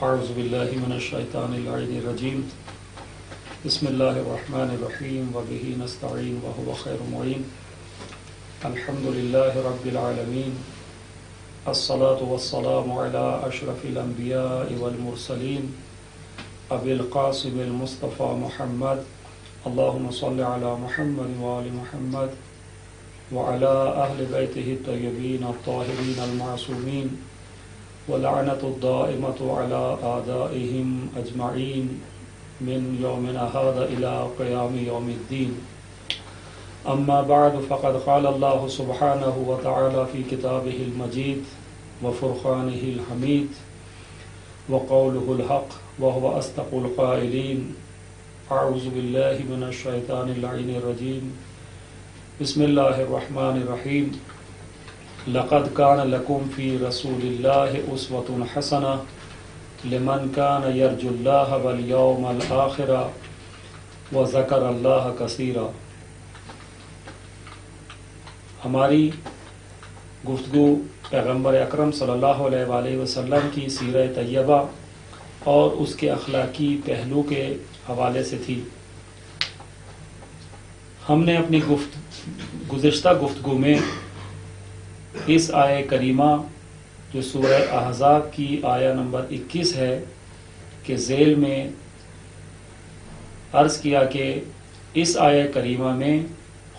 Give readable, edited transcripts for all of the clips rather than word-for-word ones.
اعوذ باللہ من الشیطان اللعین الرجیم بسم اللہ الرحمن الرحیم وبہ نستعین وہو خیر معین الحمد للہ رب العالمین الصلاة والسلام علی اشرف الانبیاء والمرسلین ابی القاسم المصطفى محمد اللہم صل علی محمد وآل محمد وعلى اہل بیتہ الطیبین الطاہرین المعصومین ولعنة الدائمة على آدائهم أجمعين من يومنا هذا إلى قيام يوم الدين. أما بعد فقد قال الله سبحانه وتعالى في كتابه المجيد وفرقانه الحميد وقوله الحق وهو أصدق القائلين. أعوذ بالله من الشيطان اللعين الرجيم بسم الله الرحمن الرحيم. لقد كان لكم في رسول الله أسوة حسنة لمن كان يرجو الله واليوم الآخر وذكر الله كثيرا. ہماری گفتگو پیغمبر اکرم صلی اللہ علیہ وآلہ وسلم کی سیرہ طیبہ اور اس کے اخلاقی پہلو کے حوالے سے تھی. ہم نے اپنی گزشتہ گفتگو میں اس آیہ کریمہ جو سورہ احزاب کی آیہ نمبر 21 ہے کہ ذیل میں عرض کیا کہ اس آیہ کریمہ میں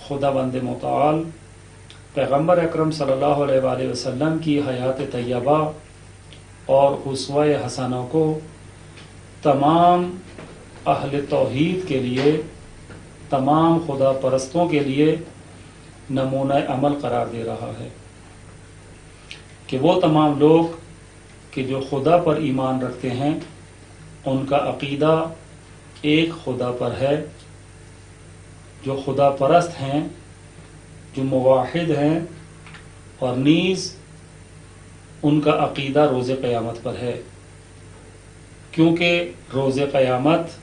خدا بند متعال پیغمبر اکرم صلی اللہ علیہ وآلہ وسلم کی حیات طیبہ اور اسوہ حسنہ کو تمام اہل توحید کے لیے، تمام خدا پرستوں کے لیے نمونہ عمل قرار دے رہا ہے کہ وہ تمام لوگ کہ جو خدا پر ایمان رکھتے ہیں ان کا عقیدہ ایک خدا پر ہے، جو خدا پرست ہیں، جو موحد ہیں، اور نیز ان کا عقیدہ روز قیامت پر ہے، کیونکہ روز قیامت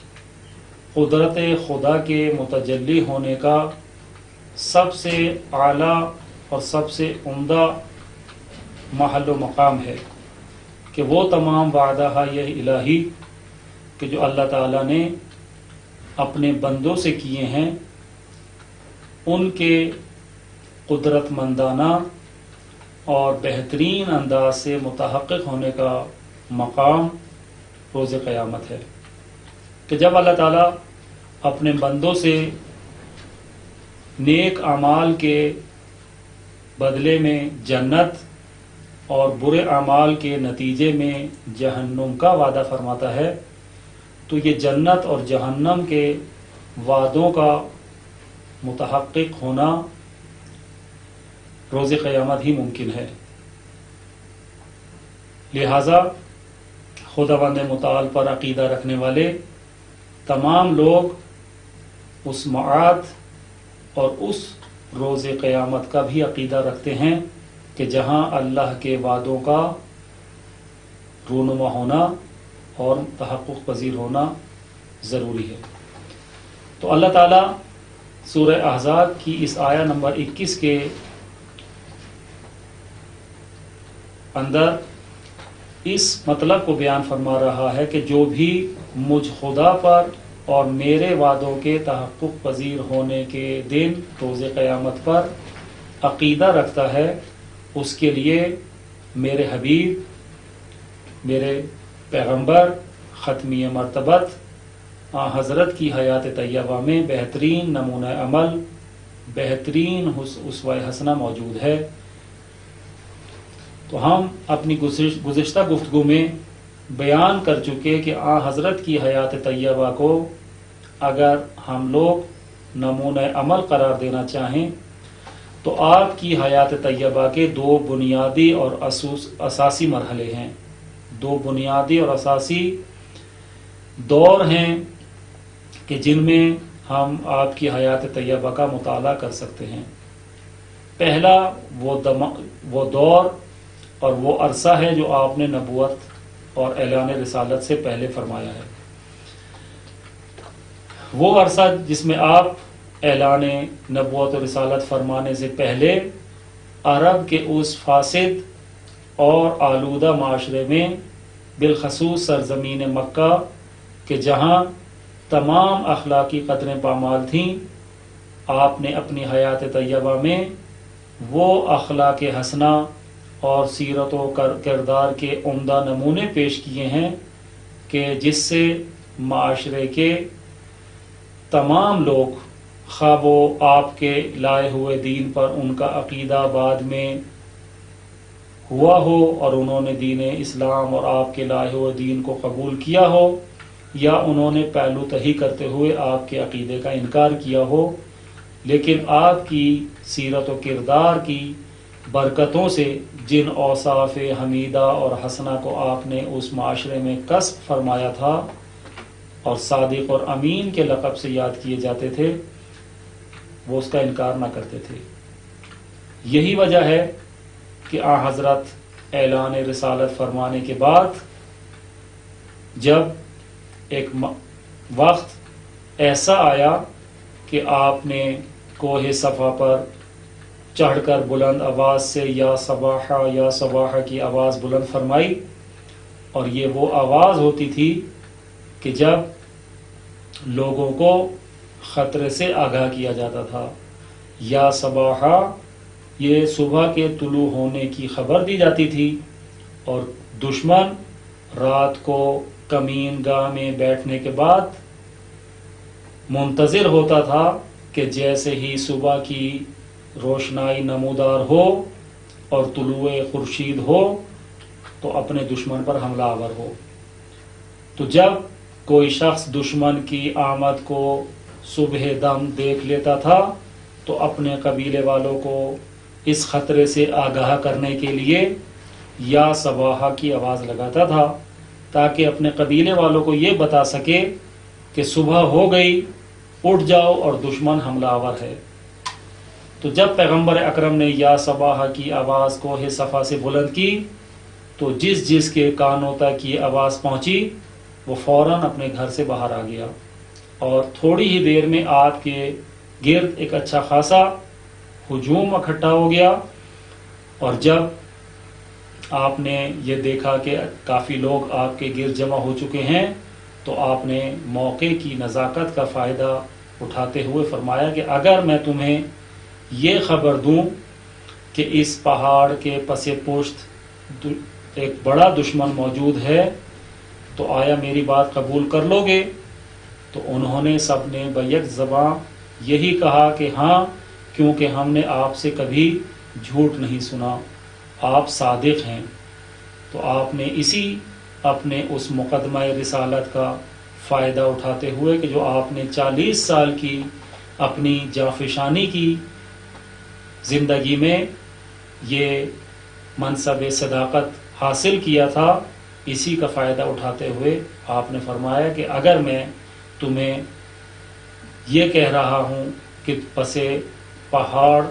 قدرت خدا کے متجلی ہونے کا سب سے اعلیٰ اور سب سے عمدہ محل و مقام ہے کہ وہ تمام وعدہ یہ الہی کہ جو اللہ تعالیٰ نے اپنے بندوں سے کیے ہیں ان کے قدرت مندانہ اور بہترین انداز سے متحقق ہونے کا مقام روز قیامت ہے کہ جب اللہ تعالیٰ اپنے بندوں سے نیک اعمال کے بدلے میں جنت اور برے اعمال کے نتیجے میں جہنم کا وعدہ فرماتا ہے تو یہ جنت اور جہنم کے وعدوں کا متحقق ہونا روز قیامت ہی ممکن ہے. لہذا خدا بند متعال پر عقیدہ رکھنے والے تمام لوگ اس معاد اور اس روز قیامت کا بھی عقیدہ رکھتے ہیں کہ جہاں اللہ کے وعدوں کا رونما ہونا اور تحقق پذیر ہونا ضروری ہے. تو اللہ تعالیٰ سورہ احزاب کی اس آیہ نمبر 21 کے اندر اس مطلب کو بیان فرما رہا ہے کہ جو بھی مجھ خدا پر اور میرے وعدوں کے تحقق پذیر ہونے کے دن روز قیامت پر عقیدہ رکھتا ہے اس کے لیے میرے حبیب، میرے پیغمبر ختمی مرتبت حضرت کی حیات طیبہ میں بہترین نمونہ عمل، بہترین اسوہ حسنہ موجود ہے. تو ہم اپنی گزشتہ گفتگو میں بیان کر چکے کہ حضرت کی حیات طیبہ کو اگر ہم لوگ نمونہ عمل قرار دینا چاہیں تو آپ کی حیات طیبہ کے دو بنیادی اور اساسی مرحلے ہیں، دو بنیادی اور اساسی دور ہیں کہ جن میں ہم آپ کی حیات طیبہ کا مطالعہ کر سکتے ہیں. پہلا وہ دور اور وہ عرصہ ہے جو آپ نے نبوت اور اعلان رسالت سے پہلے فرمایا ہے، وہ عرصہ جس میں آپ اعلان نبوت و رسالت فرمانے سے پہلے عرب کے اس فاسد اور آلودہ معاشرے میں بالخصوص سرزمین مکہ کہ جہاں تمام اخلاقی قدریں پامال تھیں، آپ نے اپنی حیات طیبہ میں وہ اخلاق حسنہ اور سیرت و کردار کے عمدہ نمونے پیش کیے ہیں کہ جس سے معاشرے کے تمام لوگ، خواہ وہ آپ کے لائے ہوئے دین پر ان کا عقیدہ بعد میں ہوا ہو اور انہوں نے دین اسلام اور آپ کے لائے ہوئے دین کو قبول کیا ہو، یا انہوں نے پہلو تہی کرتے ہوئے آپ کے عقیدے کا انکار کیا ہو، لیکن آپ کی سیرت و کردار کی برکتوں سے جن اوصاف حمیدہ اور حسنہ کو آپ نے اس معاشرے میں کسب فرمایا تھا اور صادق اور امین کے لقب سے یاد کیے جاتے تھے، وہ اس کا انکار نہ کرتے تھے۔ یہی وجہ ہے کہ آن حضرت اعلان رسالت فرمانے کے بعد جب ایک وقت ایسا آیا کہ آپ نے کوہ صفا پر چڑھ کر بلند آواز سے یا صباحا یا صباحا کی آواز بلند فرمائی، اور یہ وہ آواز ہوتی تھی کہ جب لوگوں کو خطرے سے آگاہ کیا جاتا تھا۔ یا صباحا، یہ صبح کے طلوع ہونے کی خبر دی جاتی تھی، اور دشمن رات کو کمین گاہ میں بیٹھنے کے بعد منتظر ہوتا تھا کہ جیسے ہی صبح کی روشنائی نمودار ہو اور طلوع خورشید ہو تو اپنے دشمن پر حملہ آور ہو۔ تو جب کوئی شخص دشمن کی آمد کو صبح دم دیکھ لیتا تھا تو اپنے قبیلے والوں کو اس خطرے سے آگاہ کرنے کے لیے یا صباحا کی آواز لگاتا تھا، تاکہ اپنے قبیلے والوں کو یہ بتا سکے کہ صبح ہو گئی، اٹھ جاؤ اور دشمن حملہ آور ہے۔ تو جب پیغمبر اکرم نے یا صباحا کی آواز کوہ صفا سے بلند کی تو جس جس کے کانوں تک یہ آواز پہنچی وہ فوراً اپنے گھر سے باہر آ گیا، اور تھوڑی ہی دیر میں آپ کے گرد ایک اچھا خاصا ہجوم اکٹھا ہو گیا۔ اور جب آپ نے یہ دیکھا کہ کافی لوگ آپ کے گرد جمع ہو چکے ہیں تو آپ نے موقع کی نزاکت کا فائدہ اٹھاتے ہوئے فرمایا کہ اگر میں تمہیں یہ خبر دوں کہ اس پہاڑ کے پس پشت ایک بڑا دشمن موجود ہے تو آیا میری بات قبول کر لو گے؟ تو انہوں نے سب نے بیک زباں یہی کہا کہ ہاں، کیونکہ ہم نے آپ سے کبھی جھوٹ نہیں سنا، آپ صادق ہیں۔ تو آپ نے اسی اپنے اس مقدمہ رسالت کا فائدہ اٹھاتے ہوئے کہ جو آپ نے 40 سال کی اپنی جانفشانی کی زندگی میں یہ منصب صداقت حاصل کیا تھا، اسی کا فائدہ اٹھاتے ہوئے آپ نے فرمایا کہ اگر میں تمہیں یہ کہہ رہا ہوں کہ پس پہاڑ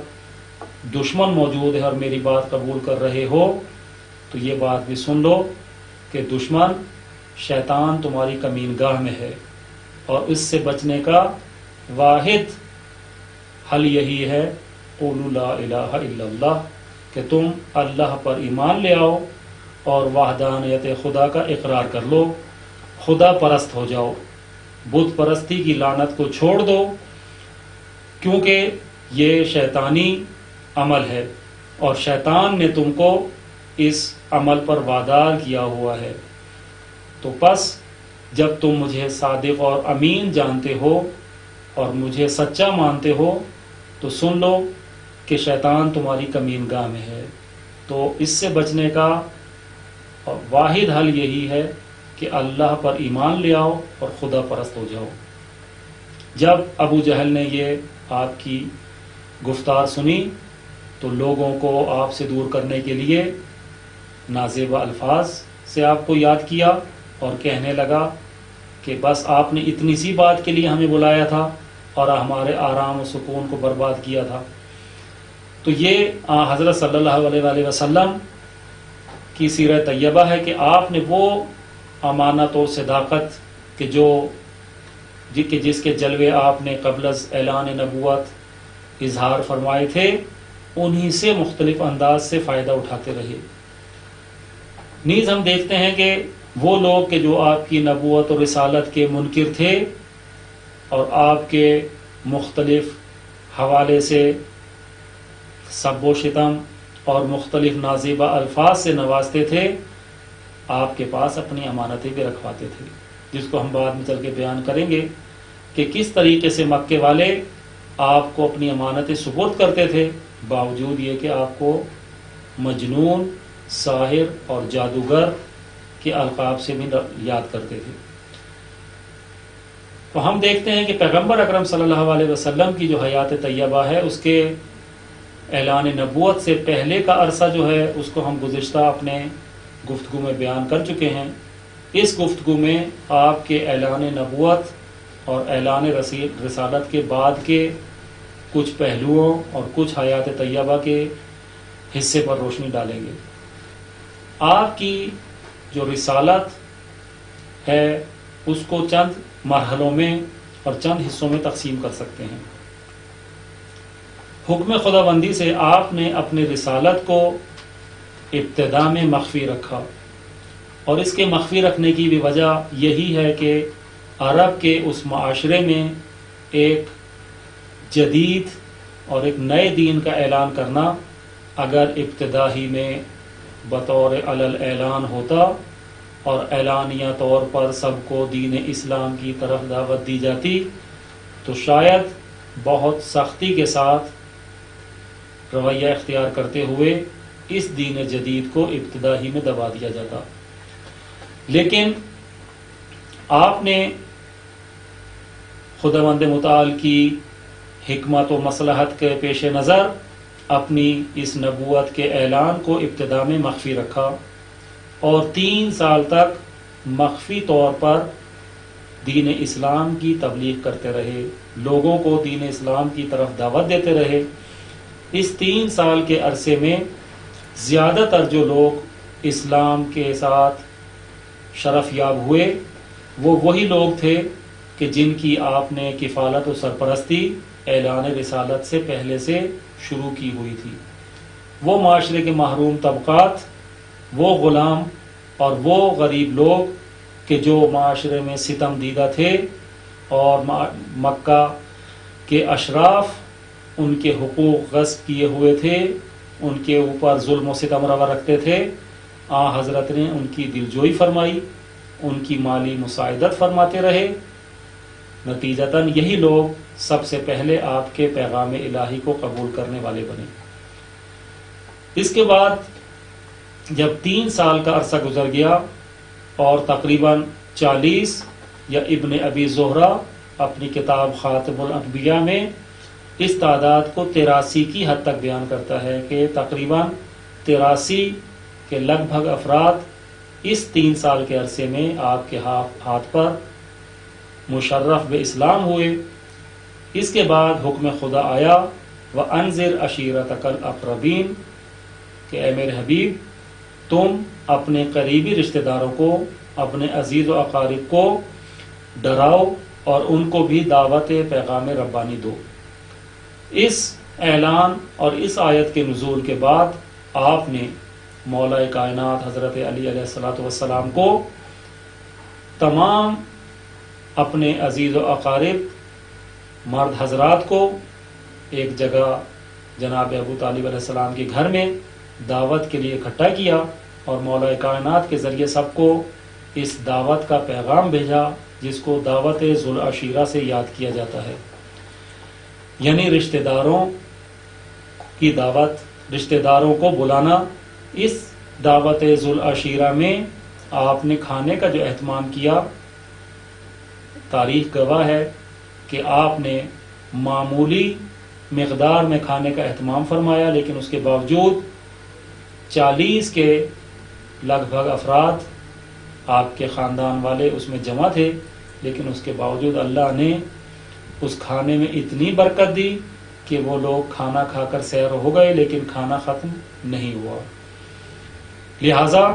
دشمن موجود ہے اور میری بات قبول کر رہے ہو تو یہ بات بھی سن لو کہ دشمن شیطان تمہاری کمین گاہ میں ہے، اور اس سے بچنے کا واحد حل یہی ہے قولوا لا الہ الا اللہ، کہ تم اللہ پر ایمان لے آؤ اور وحدانیت خدا کا اقرار کر لو، خدا پرست ہو جاؤ، بت پرستی کی لعنت کو چھوڑ دو، کیونکہ یہ شیطانی عمل ہے اور شیطان نے تم کو اس عمل پر وادار کیا ہوا ہے۔ تو پس جب تم مجھے صادق اور امین جانتے ہو اور مجھے سچا مانتے ہو تو سن لو کہ شیطان تمہاری کمین گاہ میں ہے۔ تو اس سے بچنے کا واحد حل یہی ہے کہ اللہ پر ایمان لے آؤ اور خدا پرست ہو جاؤ۔ جب ابو جہل نے یہ آپ کی گفتار سنی تو لوگوں کو آپ سے دور کرنے کے لیے نازیبا الفاظ سے آپ کو یاد کیا اور کہنے لگا کہ بس آپ نے اتنی سی بات کے لیے ہمیں بلایا تھا اور ہمارے آرام و سکون کو برباد کیا تھا۔ تو یہ حضرت صلی اللہ علیہ وآلہ وسلم کی سیرت طیبہ ہے کہ آپ نے وہ امانت و صداقت کہ جس کے جلوے آپ نے قبل از اعلان نبوت اظہار فرمائے تھے، انہی سے مختلف انداز سے فائدہ اٹھاتے رہے۔ نیز ہم دیکھتے ہیں کہ وہ لوگ کہ جو آپ کی نبوت اور رسالت کے منکر تھے اور آپ کے مختلف حوالے سے سب و شتم اور مختلف نازیبہ الفاظ سے نوازتے تھے، آپ کے پاس اپنی امانتیں بھی رکھواتے تھے، جس کو ہم بعد میں چل کے بیان کریں گے کہ کس طریقے سے مکے والے آپ کو اپنی امانتیں سپرد کرتے تھے، باوجود یہ کہ آپ کو مجنون، ساحر اور جادوگر کے القاب سے بھی یاد کرتے تھے۔ تو ہم دیکھتے ہیں کہ پیغمبر اکرم صلی اللہ علیہ وسلم کی جو حیات طیبہ ہے، اس کے اعلان نبوت سے پہلے کا عرصہ جو ہے اس کو ہم گزشتہ اپنے گفتگو میں بیان کر چکے ہیں۔ اس گفتگو میں آپ کے اعلان نبوت اور اعلان رسالت کے بعد کے کچھ پہلوؤں اور کچھ حیات طیبہ کے حصے پر روشنی ڈالیں گے۔ آپ کی جو رسالت ہے اس کو چند مرحلوں میں اور چند حصوں میں تقسیم کر سکتے ہیں۔ حکم خداوندی سے آپ نے اپنی رسالت کو ابتدا میں مخفی رکھا، اور اس کے مخفی رکھنے کی بھی وجہ یہی ہے کہ عرب کے اس معاشرے میں ایک جدید اور ایک نئے دین کا اعلان کرنا اگر ابتدا ہی میں بطور علل اعلان ہوتا اور اعلانیہ طور پر سب کو دین اسلام کی طرف دعوت دی جاتی تو شاید بہت سختی کے ساتھ رویہ اختیار کرتے ہوئے اس دین جدید کو ابتدا ہی میں دبا دیا جاتا، لیکن آپ نے خداوند متعال کی حکمت و مصلحت کے پیش نظر اپنی اس نبوت کے اعلان کو ابتدا میں مخفی رکھا، اور 3 سال تک مخفی طور پر دین اسلام کی تبلیغ کرتے رہے، لوگوں کو دین اسلام کی طرف دعوت دیتے رہے۔ اس 3 سال کے عرصے میں زیادہ تر جو لوگ اسلام کے ساتھ شرف یاب ہوئے وہ وہی لوگ تھے کہ جن کی آپ نے کفالت و سرپرستی اعلان رسالت سے پہلے سے شروع کی ہوئی تھی۔ وہ معاشرے کے محروم طبقات، وہ غلام اور وہ غریب لوگ کہ جو معاشرے میں ستم دیدہ تھے اور مکہ کے اشراف ان کے حقوق غصب کیے ہوئے تھے، ان کے اوپر ظلم و ستم روا رکھتے تھے، حضرت نے ان کی دلجوئی فرمائی، ان کی مالی مساعدت فرماتے رہے۔ نتیجتاً یہی لوگ سب سے پہلے آپ کے پیغام الہی کو قبول کرنے والے بنے۔ اس کے بعد جب 3 سال کا عرصہ گزر گیا اور تقریباً 40 یا ابن ابی زہرہ اپنی کتاب خاتم الانبیاء میں اس تعداد کو 83 کی حد تک بیان کرتا ہے کہ تقریباً 83 کے لگ بھگ افراد اس 3 سال کے عرصے میں آپ کے ہاتھ پر مشرف بے اسلام ہوئے۔ اس کے بعد حکم خدا آیا وَأَنذِرْ عَشِيرَتَكَ الْأَقْرَبِينَ کہ اے میرے حبیب تم اپنے قریبی رشتہ داروں کو، اپنے عزیز و اقارب کو ڈراؤ اور ان کو بھی دعوت پیغام ربانی دو۔ اس اعلان اور اس آیت کے نزول کے بعد آپ نے مولا کائنات حضرت علی علیہ السلام کو تمام اپنے عزیز و اقارب مرد حضرات کو ایک جگہ جناب ابو طالب علیہ السلام کے گھر میں دعوت کے لیے اکٹھا کیا اور مولا کائنات کے ذریعے سب کو اس دعوت کا پیغام بھیجا جس کو دعوت ذو العشیرہ سے یاد کیا جاتا ہے، یعنی رشتہ داروں کی دعوت، رشتہ داروں کو بلانا۔ اس دعوت ذو العشیرہ میں آپ نے کھانے کا جو اہتمام کیا، تاریخ گواہ ہے کہ آپ نے معمولی مقدار میں کھانے کا اہتمام فرمایا، لیکن اس کے باوجود 40 کے لگ بھگ افراد آپ کے خاندان والے اس میں جمع تھے، لیکن اس کے باوجود اللہ نے اس کھانے میں اتنی برکت دی کہ وہ لوگ کھانا کھا کر سیر ہو گئے لیکن کھانا ختم نہیں ہوا۔ لہٰذا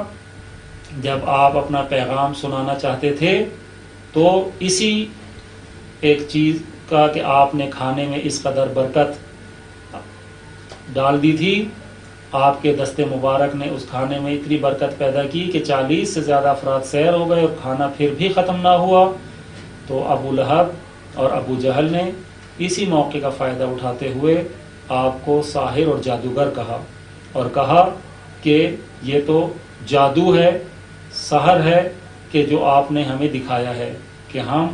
جب آپ اپنا پیغام سنانا چاہتے تھے تو اسی ایک چیز کا کہ آپ نے کھانے میں اس قدر برکت ڈال دی تھی، آپ کے دست مبارک نے اس کھانے میں اتنی برکت پیدا کی کہ 40 سے زیادہ افراد سیر ہو گئے اور کھانا پھر بھی ختم نہ ہوا. تو ابو لہب اور ابو جہل نے اسی موقع کا فائدہ اٹھاتے ہوئے آپ کو ساحر اور جادوگر کہا اور کہا کہ یہ تو جادو ہے، سحر ہے کہ جو آپ نے ہمیں دکھایا ہے کہ ہم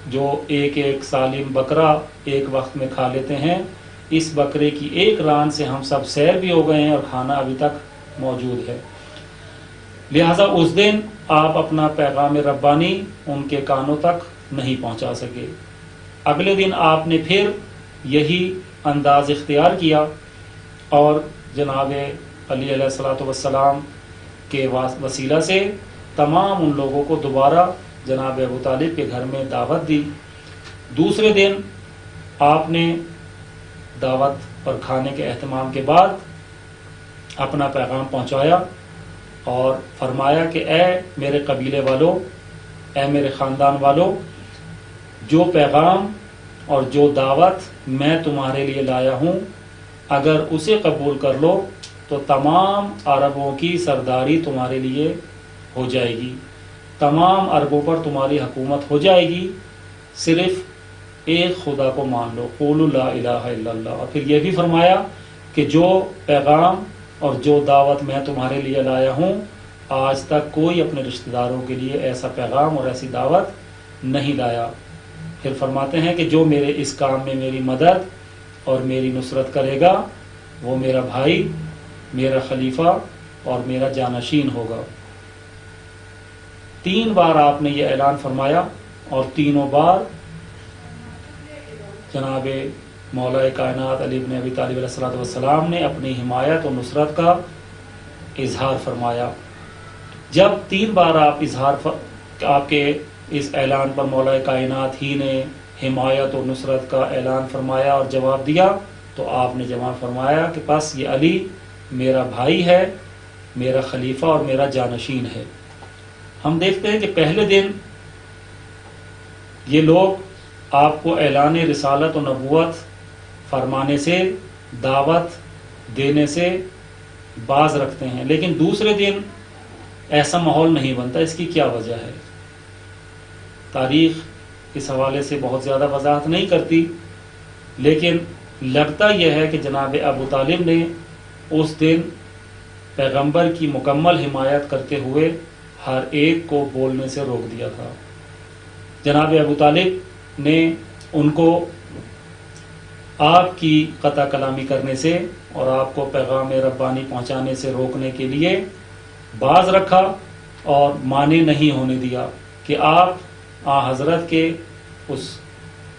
جو ایک سالم بکرا ایک وقت میں کھا لیتے ہیں، اس بکرے کی ایک ران سے ہم سب سیر بھی ہو گئے ہیں اور کھانا ابھی تک موجود ہے. لہٰذا اس دن آپ اپنا پیغام ربانی ان کے کانوں تک نہیں پہنچا سکے. اگلے دن آپ نے پھر یہی انداز اختیار کیا اور جناب علی علیہ الصلوۃ والسلام کے وسیلہ سے تمام ان لوگوں کو دوبارہ جناب ابو طالب کے گھر میں دعوت دی. دوسرے دن آپ نے دعوت اور کھانے کے اہتمام کے بعد اپنا پیغام پہنچایا اور فرمایا کہ اے میرے قبیلے والوں، اے میرے خاندان والوں، جو پیغام اور جو دعوت میں تمہارے لیے لایا ہوں، اگر اسے قبول کر لو تو تمام عربوں کی سرداری تمہارے لیے ہو جائے گی، تمام عربوں پر تمہاری حکومت ہو جائے گی، صرف ایک خدا کو مان لو، قولوا لا الہ الا اللہ. اور پھر یہ بھی فرمایا کہ جو پیغام اور جو دعوت میں تمہارے لیے لایا ہوں، آج تک کوئی اپنے رشتہ داروں کے لیے ایسا پیغام اور ایسی دعوت نہیں لایا. پھر فرماتے ہیں کہ جو میرے اس کام میں میری مدد اور میری نصرت کرے گا وہ میرا بھائی، میرا خلیفہ اور میرا جانشین ہوگا. 3 بار آپ نے یہ اعلان فرمایا اور تینوں بار جناب مولا کائنات علی بن ابی طالب علیہ السلام نے اپنی حمایت اور نصرت کا اظہار فرمایا. جب 3 بار آپ کے اس اعلان پر مولا کائنات ہی نے حمایت اور نصرت کا اعلان فرمایا اور جواب دیا، تو آپ نے جواب فرمایا کہ بس یہ علی میرا بھائی ہے، میرا خلیفہ اور میرا جانشین ہے. ہم دیکھتے ہیں کہ پہلے دن یہ لوگ آپ کو اعلان رسالت و نبوت فرمانے سے، دعوت دینے سے باز رکھتے ہیں، لیکن دوسرے دن ایسا ماحول نہیں بنتا. اس کی کیا وجہ ہے؟ تاریخ اس حوالے سے بہت زیادہ وضاحت نہیں کرتی، لیکن لگتا یہ ہے کہ جناب ابو طالب نے اس دن پیغمبر کی مکمل حمایت کرتے ہوئے ہر ایک کو بولنے سے روک دیا تھا. جناب ابو طالب نے ان کو آپ کی قطع کلامی کرنے سے اور آپ کو پیغام ربانی پہنچانے سے روکنے کے لیے باز رکھا اور مانے نہیں ہونے دیا کہ آپ حضرت کے اس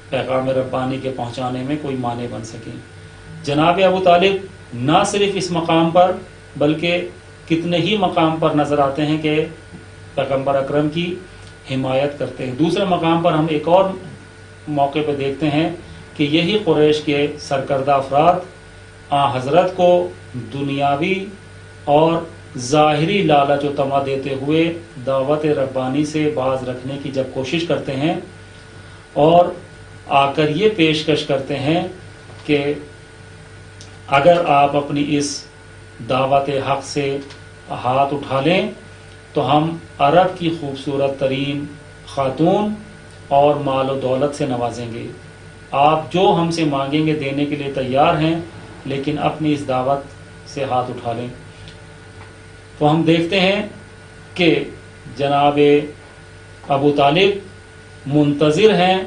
پیغام ربانی کے پہنچانے میں کوئی معنی بن سکیں. جناب ابو طالب نہ صرف اس مقام پر بلکہ کتنے ہی مقام پر نظر آتے ہیں کہ پیغمبر اکرم کی حمایت کرتے ہیں. دوسرے مقام پر ہم ایک اور موقع پہ دیکھتے ہیں کہ یہی قریش کے سرکردہ افراد حضرت کو دنیاوی اور ظاہری لالچ و طمع دیتے ہوئے دعوت ربانی سے باز رکھنے کی جب کوشش کرتے ہیں اور آ کر یہ پیشکش کرتے ہیں کہ اگر آپ اپنی اس دعوت حق سے ہاتھ اٹھا لیں تو ہم عرب کی خوبصورت ترین خاتون اور مال و دولت سے نوازیں گے، آپ جو ہم سے مانگیں گے دینے کے لیے تیار ہیں، لیکن اپنی اس دعوت سے ہاتھ اٹھا لیں. تو ہم دیکھتے ہیں کہ جناب ابو طالب منتظر ہیں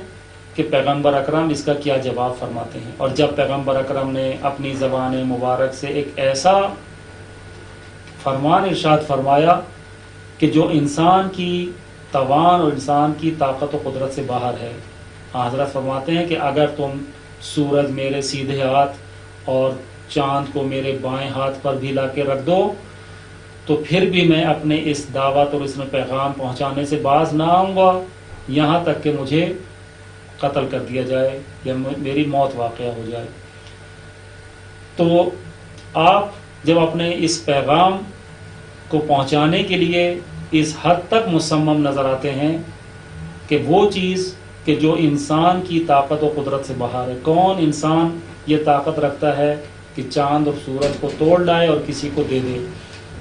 کہ پیغمبر اکرم اس کا کیا جواب فرماتے ہیں. اور جب پیغمبر اکرم نے اپنی زبان مبارک سے ایک ایسا فرمان ارشاد فرمایا کہ جو انسان کی توان اور انسان کی طاقت و قدرت سے باہر ہے. حضرت فرماتے ہیں کہ اگر تم سورج میرے سیدھے ہاتھ اور چاند کو میرے بائیں ہاتھ پر بھی لا کے رکھ دو تو پھر بھی میں اپنے اس دعوت اور اس میں پیغام پہنچانے سے باز نہ آؤں گا، یہاں تک کہ مجھے قتل کر دیا جائے یا میری موت واقع ہو جائے. تو آپ جب اپنے اس پیغام کو پہنچانے کے لیے اس حد تک مصمم نظر آتے ہیں کہ وہ چیز کہ جو انسان کی طاقت و قدرت سے باہر ہے، کون انسان یہ طاقت رکھتا ہے کہ چاند اور سورج کو توڑ لائے اور کسی کو دے دے۔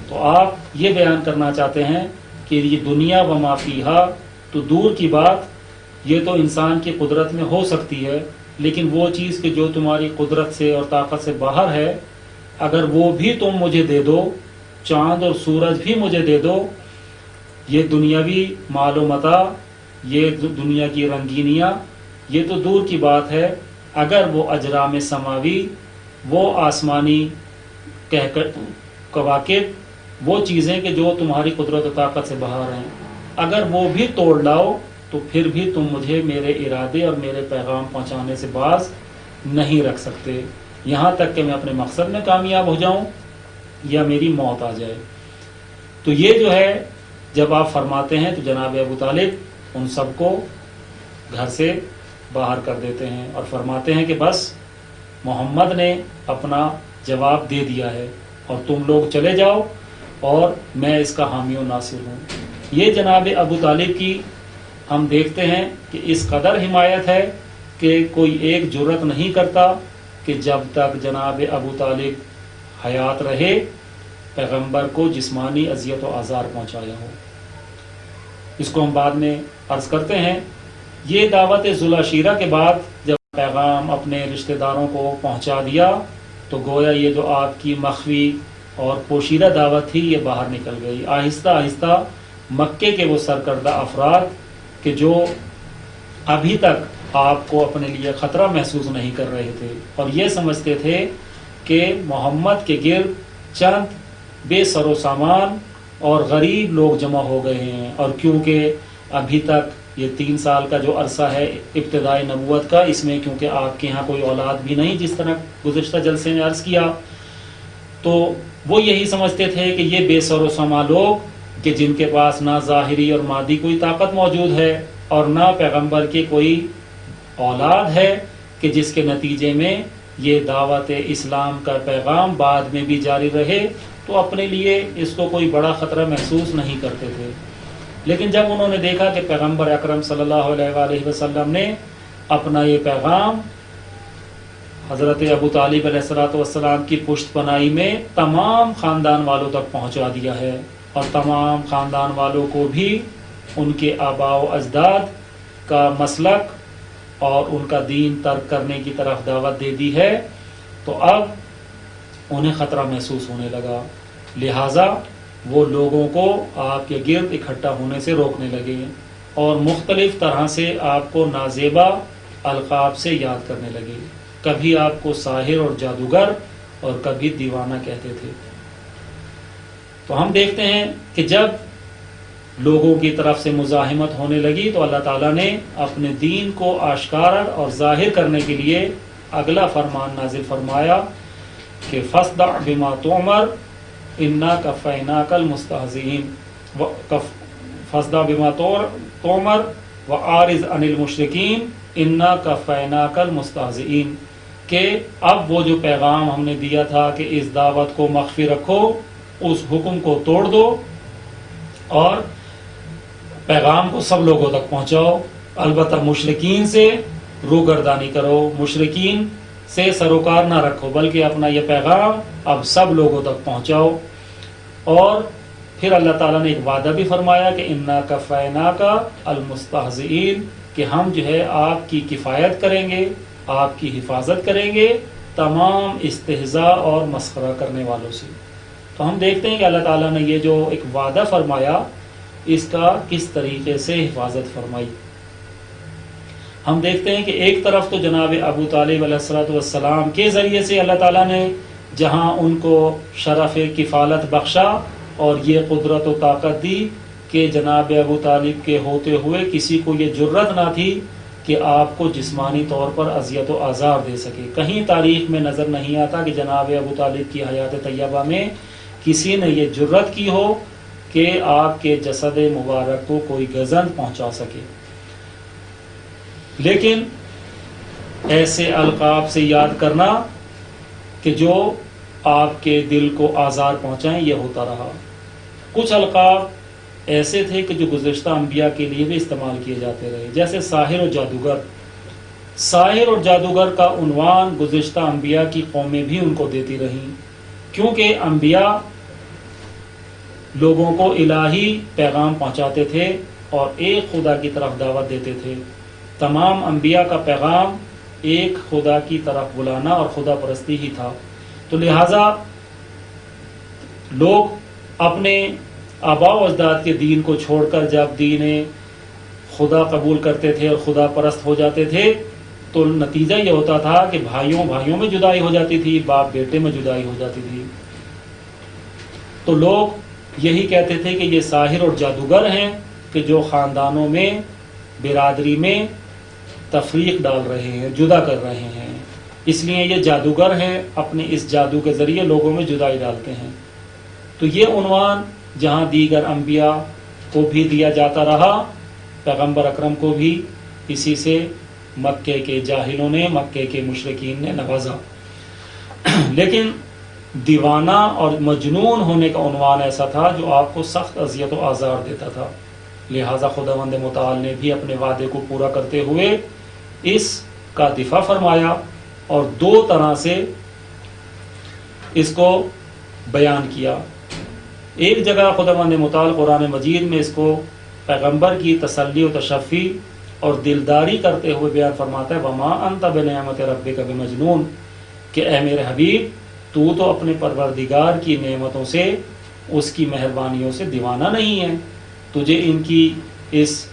تو آپ یہ بیان کرنا چاہتے ہیں کہ یہ دنیا و ما فیہا، تو دور کی بات یہ تو انسان کی قدرت میں ہو سکتی ہے، لیکن وہ چیز کہ جو تمہاری قدرت سے اور طاقت سے باہر ہے، اگر وہ بھی تم مجھے دے دو، چاند اور سورج بھی مجھے دے دو، یہ دنیاوی مال و متاع، یہ دنیا کی رنگینیاں، یہ تو دور کی بات ہے، اگر وہ اجرام سماوی، وہ آسمانی کواکب، وہ چیزیں کہ جو تمہاری قدرت و طاقت سے باہر ہیں، اگر وہ بھی توڑ لاؤ تو پھر بھی تم مجھے میرے ارادے اور میرے پیغام پہنچانے سے باز نہیں رکھ سکتے، یہاں تک کہ میں اپنے مقصد میں کامیاب ہو جاؤں یا میری موت آ جائے۔ تو یہ جو ہے جب آپ فرماتے ہیں تو جناب ابو طالب ان سب کو گھر سے باہر کر دیتے ہیں اور فرماتے ہیں کہ بس محمد نے اپنا جواب دے دیا ہے اور تم لوگ چلے جاؤ اور میں اس کا حامی و ناصر ہوں۔ یہ جناب ابو طالب کی ہم دیکھتے ہیں کہ اس قدر حمایت ہے کہ کوئی ایک جرت نہیں کرتا کہ جب تک جناب ابو طالب حیات رہے پیغمبر کو جسمانی اذیت و آزار پہنچایا ہو۔ اس کو ہم بعد میں عرض کرتے ہیں۔ یہ دعوت ذوالعشیرہ کے بعد جب پیغام اپنے رشتہ داروں کو پہنچا دیا تو گویا یہ جو آپ کی مخفی اور پوشیدہ دعوت تھی یہ باہر نکل گئی۔ آہستہ آہستہ مکے کے وہ سرکردہ افراد کہ جو ابھی تک آپ کو اپنے لیے خطرہ محسوس نہیں کر رہے تھے اور یہ سمجھتے تھے کہ محمد کے گرد چند بے سر و سامان اور غریب لوگ جمع ہو گئے ہیں، اور کیونکہ ابھی تک یہ 3 سال کا جو عرصہ ہے ابتدائی نبوت کا، اس میں کیونکہ آپ کے ہاں کوئی اولاد بھی نہیں، جس طرح گزشتہ جلسے میں عرض کیا، تو وہ یہی سمجھتے تھے کہ یہ بے سر و سامان لوگ کہ جن کے پاس نہ ظاہری اور مادی کوئی طاقت موجود ہے اور نہ پیغمبر کی کوئی اولاد ہے کہ جس کے نتیجے میں یہ دعوت اسلام کا پیغام بعد میں بھی جاری رہے، تو اپنے لیے اس کو کوئی بڑا خطرہ محسوس نہیں کرتے تھے۔ لیکن جب انہوں نے دیکھا کہ پیغمبر اکرم صلی اللہ علیہ وآلہ وسلم نے اپنا یہ پیغام حضرت ابو طالب علیہ السلام کی پشت پناہی میں تمام خاندان والوں تک پہنچا دیا ہے اور تمام خاندان والوں کو بھی ان کے آباء و اجداد کا مسلک اور ان کا دین ترک کرنے کی طرف دعوت دے دی ہے، تو اب انہیں خطرہ محسوس ہونے لگا، لہٰذا وہ لوگوں کو آپ کے گرد اکٹھا ہونے سے روکنے لگے اور مختلف طرح سے آپ کو نازیبا القاب سے یاد کرنے لگے۔ کبھی آپ کو ساحر اور جادوگر اور کبھی دیوانہ کہتے تھے۔ تو ہم دیکھتے ہیں کہ جب لوگوں کی طرف سے مزاحمت ہونے لگی تو اللہ تعالیٰ نے اپنے دین کو آشکار اور ظاہر کرنے کے لیے اگلا فرمان نازل فرمایا کہ فاصدع بما تؤمر انا کفیناک المستہزئین، فاصدع بما تؤمر واعرض عن المشرکین انا کفیناک المستہزئین، کہ اب وہ جو پیغام ہم نے دیا تھا کہ اس دعوت کو مخفی رکھو، اس حکم کو توڑ دو اور پیغام کو سب لوگوں تک پہنچاؤ، البتہ مشرکین سے روگردانی کرو، مشرکین سے سروکار نہ رکھو، بلکہ اپنا یہ پیغام اب سب لوگوں تک پہنچاؤ۔ اور پھر اللہ تعالیٰ نے ایک وعدہ بھی فرمایا کہ انا کفیناک المستہزئین، کہ ہم جو ہے آپ کی کفایت کریں گے، آپ کی حفاظت کریں گے تمام استہزاء اور مسخرہ کرنے والوں سے۔ تو ہم دیکھتے ہیں کہ اللہ تعالیٰ نے یہ جو ایک وعدہ فرمایا اس کا کس طریقے سے حفاظت فرمائی۔ ہم دیکھتے ہیں کہ ایک طرف تو جناب ابو طالب علیہ السلام کے ذریعے سے اللہ تعالیٰ نے جہاں ان کو شرف کفالت بخشا اور یہ قدرت و طاقت دی کہ جناب ابو طالب کے ہوتے ہوئے کسی کو یہ جرت نہ تھی کہ آپ کو جسمانی طور پر اذیت و آزار دے سکے۔ کہیں تاریخ میں نظر نہیں آتا کہ جناب ابو طالب کی حیات طیبہ میں کسی نے یہ جرت کی ہو کہ آپ کے جسد مبارک کو کوئی گزند پہنچا سکے۔ لیکن ایسے القاب سے یاد کرنا کہ جو آپ کے دل کو آزار پہنچائیں یہ ہوتا رہا۔ کچھ القاب ایسے تھے کہ جو گزشتہ انبیاء کے لیے بھی استعمال کیے جاتے رہے، جیسے ساحر و جادوگر۔ ساحر اور جادوگر کا عنوان گزشتہ انبیاء کی قومیں بھی ان کو دیتی رہیں، کیونکہ انبیاء لوگوں کو الہی پیغام پہنچاتے تھے اور ایک خدا کی طرف دعوت دیتے تھے۔ تمام انبیاء کا پیغام ایک خدا کی طرف بلانا اور خدا پرستی ہی تھا۔ تو لہٰذا لوگ اپنے آباء و اجداد کے دین کو چھوڑ کر جب دین خدا قبول کرتے تھے اور خدا پرست ہو جاتے تھے تو نتیجہ یہ ہوتا تھا کہ بھائیوں بھائیوں میں جدائی ہو جاتی تھی، باپ بیٹے میں جدائی ہو جاتی تھی۔ تو لوگ یہی کہتے تھے کہ یہ ساحر اور جادوگر ہیں کہ جو خاندانوں میں، برادری میں تفریق ڈال رہے ہیں، جدا کر رہے ہیں، اس لیے یہ جادوگر ہیں، اپنے اس جادو کے ذریعے لوگوں میں جدائی ڈالتے ہیں۔ تو یہ عنوان جہاں دیگر انبیاء کو بھی دیا جاتا رہا، پیغمبر اکرم کو بھی اسی سے مکے کے جاہلوں نے، مکے کے مشرکین نے نوازا۔ لیکن دیوانہ اور مجنون ہونے کا عنوان ایسا تھا جو آپ کو سخت اذیت و آزار دیتا تھا، لہٰذا خداوند متعال نے بھی اپنے وعدے کو پورا کرتے ہوئے اس کا دفاع فرمایا اور دو طرح سے اس کو بیان کیا۔ ایک جگہ خداوند متعال قرآن مجید میں اس کو پیغمبر کی تسلی و تشفی اور دلداری کرتے ہوئے بیان فرماتا ہے، وما انت بنعمت ربک بمجنون، کہ اے میرے حبیب تو اپنے پروردگار کی نعمتوں سے، اس کی مہربانیوں سے دیوانہ نہیں ہے، تجھے ان کی اس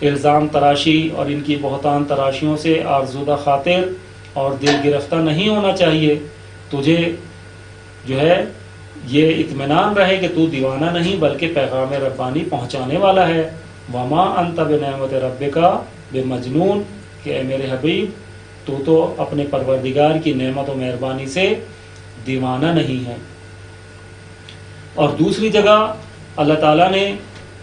الزام تراشی اور ان کی بہتان تراشیوں سے آرزودہ خاطر اور دل گرفتہ نہیں ہونا چاہیے، تجھے جو ہے یہ اطمینان رہے کہ تو دیوانہ نہیں بلکہ پیغام ربانی پہنچانے والا ہے۔ وما انت بنعمت ربک بمجنون، کہ اے میرے حبیب تو اپنے پروردگار کی نعمت و مہربانی سے دیوانہ نہیں ہے۔ اور دوسری جگہ اللہ تعالیٰ نے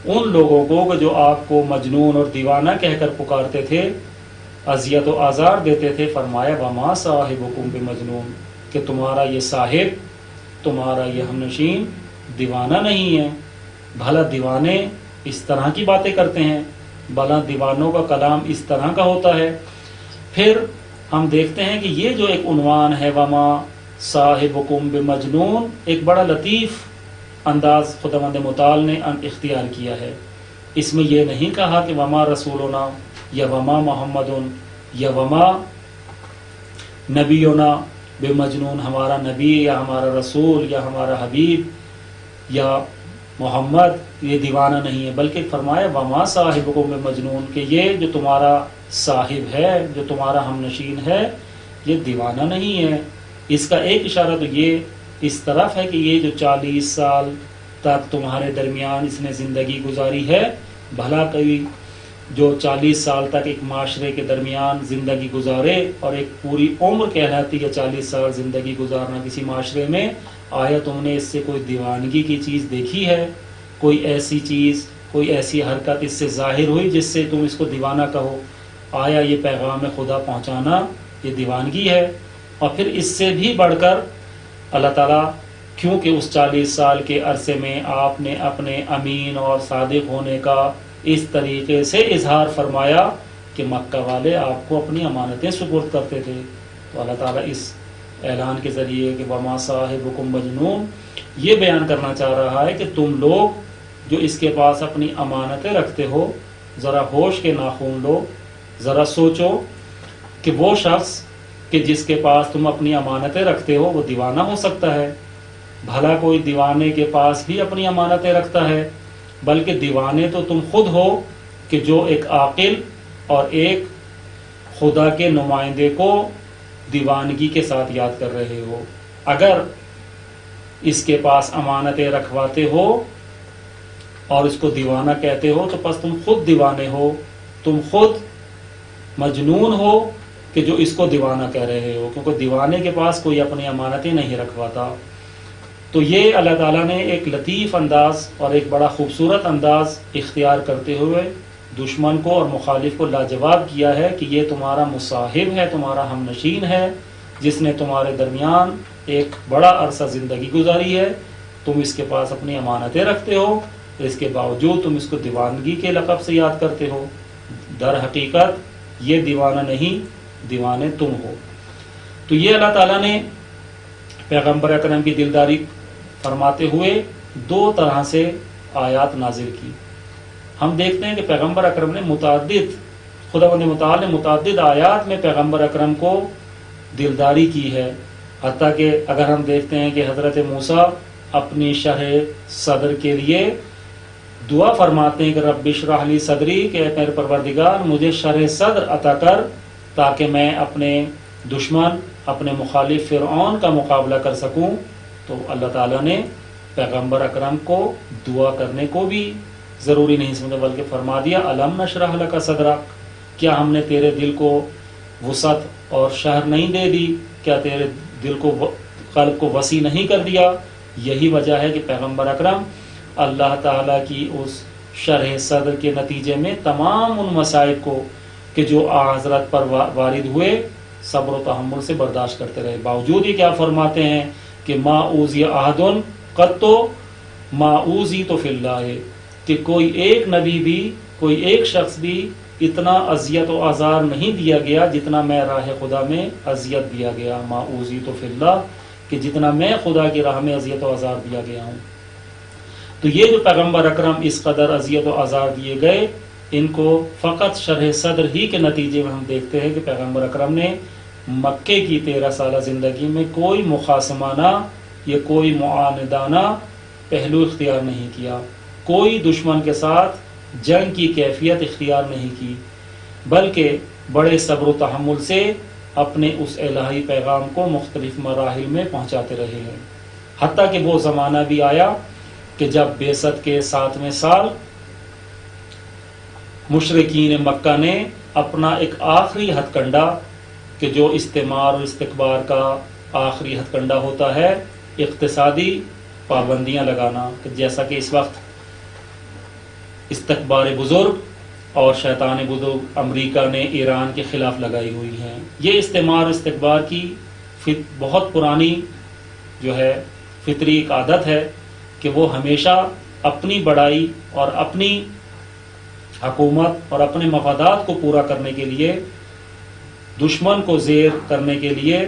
ان لوگوں کو جو آپ کو مجنون اور دیوانہ کہہ کر پکارتے تھے، اذیت و آزار دیتے تھے، فرمایا وما صاحبکم بمجنون، کہ تمہارا یہ صاحب، تمہارا یہ ہمنشین دیوانہ نہیں ہے۔ بھلا دیوانے اس طرح کی باتیں کرتے ہیں، بھلا دیوانوں کا کلام اس طرح کا ہوتا ہے۔ پھر ہم دیکھتے ہیں کہ یہ جو ایک عنوان ہے وما صاحبکم بمجنون، ایک بڑا لطیف انداز خداوند متعال نے اختیار کیا ہے۔ اس میں یہ نہیں کہا کہ وما رسولنا یا وما محمد یا وما نبینا بمجنون، ہمارا نبی یا ہمارا رسول یا ہمارا حبیب یا محمد یہ دیوانہ نہیں ہے، بلکہ فرمایا وما صاحبکم بمجنون، کہ یہ جو تمہارا صاحب ہے، جو تمہارا ہمنشین ہے، یہ دیوانہ نہیں ہے۔ اس کا ایک اشارہ تو یہ اس طرف ہے کہ یہ جو 40 سال تک تمہارے درمیان اس نے زندگی گزاری ہے، بھلا کوئی جو 40 سال تک ایک معاشرے کے درمیان زندگی گزارے اور ایک پوری عمر کہلاتی ہے 40 سال زندگی گزارنا کسی معاشرے میں، آیا تم نے اس سے کوئی دیوانگی کی چیز دیکھی ہے؟ کوئی ایسی چیز، کوئی ایسی حرکت اس سے ظاہر ہوئی جس سے تم اس کو دیوانہ کہو؟ آیا یہ پیغام خدا پہنچانا یہ دیوانگی ہے؟ اور پھر اس سے بھی بڑھ کر اللہ تعالیٰ کیونکہ اس 40 سال کے عرصے میں آپ نے اپنے امین اور صادق ہونے کا اس طریقے سے اظہار فرمایا کہ مکہ والے آپ کو اپنی امانتیں سپرد کرتے تھے، تو اللہ تعالیٰ اس اعلان کے ذریعے کہ وما صاحبکم مجنون یہ بیان کرنا چاہ رہا ہے کہ تم لوگ جو اس کے پاس اپنی امانتیں رکھتے ہو، ذرا ہوش کے ناخن لو، ذرا سوچو کہ وہ شخص کہ جس کے پاس تم اپنی امانتیں رکھتے ہو وہ دیوانہ ہو سکتا ہے؟ بھلا کوئی دیوانے کے پاس بھی اپنی امانتیں رکھتا ہے؟ بلکہ دیوانے تو تم خود ہو کہ جو ایک عاقل اور ایک خدا کے نمائندے کو دیوانگی کے ساتھ یاد کر رہے ہو۔ اگر اس کے پاس امانتیں رکھواتے ہو اور اس کو دیوانہ کہتے ہو تو پس تم خود دیوانے ہو، تم خود مجنون ہو کہ جو اس کو دیوانہ کہہ رہے ہو، کیونکہ دیوانے کے پاس کوئی اپنی امانتیں نہیں رکھواتا۔ تو یہ اللہ تعالیٰ نے ایک لطیف انداز اور ایک بڑا خوبصورت انداز اختیار کرتے ہوئے دشمن کو اور مخالف کو لاجواب کیا ہے کہ یہ تمہارا مصاحب ہے، تمہارا ہمنشین ہے، جس نے تمہارے درمیان ایک بڑا عرصہ زندگی گزاری ہے، تم اس کے پاس اپنی امانتیں رکھتے ہو، اس کے باوجود تم اس کو دیوانگی کے لقب سے یاد کرتے ہو۔ در حقیقت یہ دیوانہ نہیں، دیوانے تم ہو۔ تو یہ اللہ تعالیٰ نے پیغمبر اکرم کی دلداری فرماتے ہوئے دو طرح سے آیات نازل کی۔ ہم دیکھتے ہیں کہ پیغمبر اکرم نے خداوند متعال نے متعدد آیات میں پیغمبر اکرم کو دلداری کی ہے، حتیٰ کہ اگر ہم دیکھتے ہیں کہ حضرت موسیٰ اپنی شرح صدر کے لیے دعا فرماتے ہیں کہ رب اشرح لی صدری، کہ میرے پروردگار مجھے شرح صدر عطا کر تاکہ میں اپنے دشمن، اپنے مخالف فرعون کا مقابلہ کر سکوں، تو اللہ تعالیٰ نے پیغمبر اکرم کو دعا کرنے کو بھی ضروری نہیں سمجھا، بلکہ فرما دیا الم نشرح لک صدرک، کیا ہم نے تیرے دل کو وسعت اور شرح نہیں دے دی، کیا تیرے دل کو قلب کو وسیع نہیں کر دیا؟ یہی وجہ ہے کہ پیغمبر اکرم اللہ تعالیٰ کی اس شرح صدر کے نتیجے میں تمام ان مصائب کو کہ جو حضرت پر وارد ہوئے صبر و تحمل سے برداشت کرتے رہے۔ باوجود یہ کیا فرماتے ہیں کہ ما اوذی احد قط ما اوذیت فی اللہ، کہ کوئی ایک نبی بھی، کوئی ایک شخص بھی اتنا اذیت و آزار نہیں دیا گیا جتنا میں راہ خدا میں اذیت دیا گیا، ما اوذیت فی اللہ، کہ جتنا میں خدا کی راہ میں اذیت و آزار دیا گیا ہوں۔ تو یہ جو پیغمبر اکرم اس قدر اذیت و آزار دیے گئے، ان کو فقط شرح صدر ہی کے نتیجے میں ہم دیکھتے ہیں کہ پیغمبر اکرم نے مکے کی 13 سالہ زندگی میں کوئی مخاصمانہ یا کوئی معاندانہ پہلو اختیار نہیں کیا، کوئی دشمن کے ساتھ جنگ کی کیفیت اختیار نہیں کی، بلکہ بڑے صبر و تحمل سے اپنے اس الہی پیغام کو مختلف مراحل میں پہنچاتے رہے ہیں، حتیٰ کہ وہ زمانہ بھی آیا کہ جب بعثت کے 7ویں سال مشرکین مکہ نے اپنا ایک آخری ہتھ کنڈا، کہ جو استعمار اور استکبار کا آخری ہتھ کنڈا ہوتا ہے، اقتصادی پابندیاں لگانا، کہ جیسا کہ اس وقت استکبار بزرگ اور شیطان بزرگ امریکہ نے ایران کے خلاف لگائی ہوئی ہیں۔ یہ استعمار اور استکبار کی بہت پرانی جو ہے فطری ایک عادت ہے کہ وہ ہمیشہ اپنی بڑائی اور اپنی حکومت اور اپنے مفادات کو پورا کرنے کے لیے، دشمن کو زیر کرنے کے لیے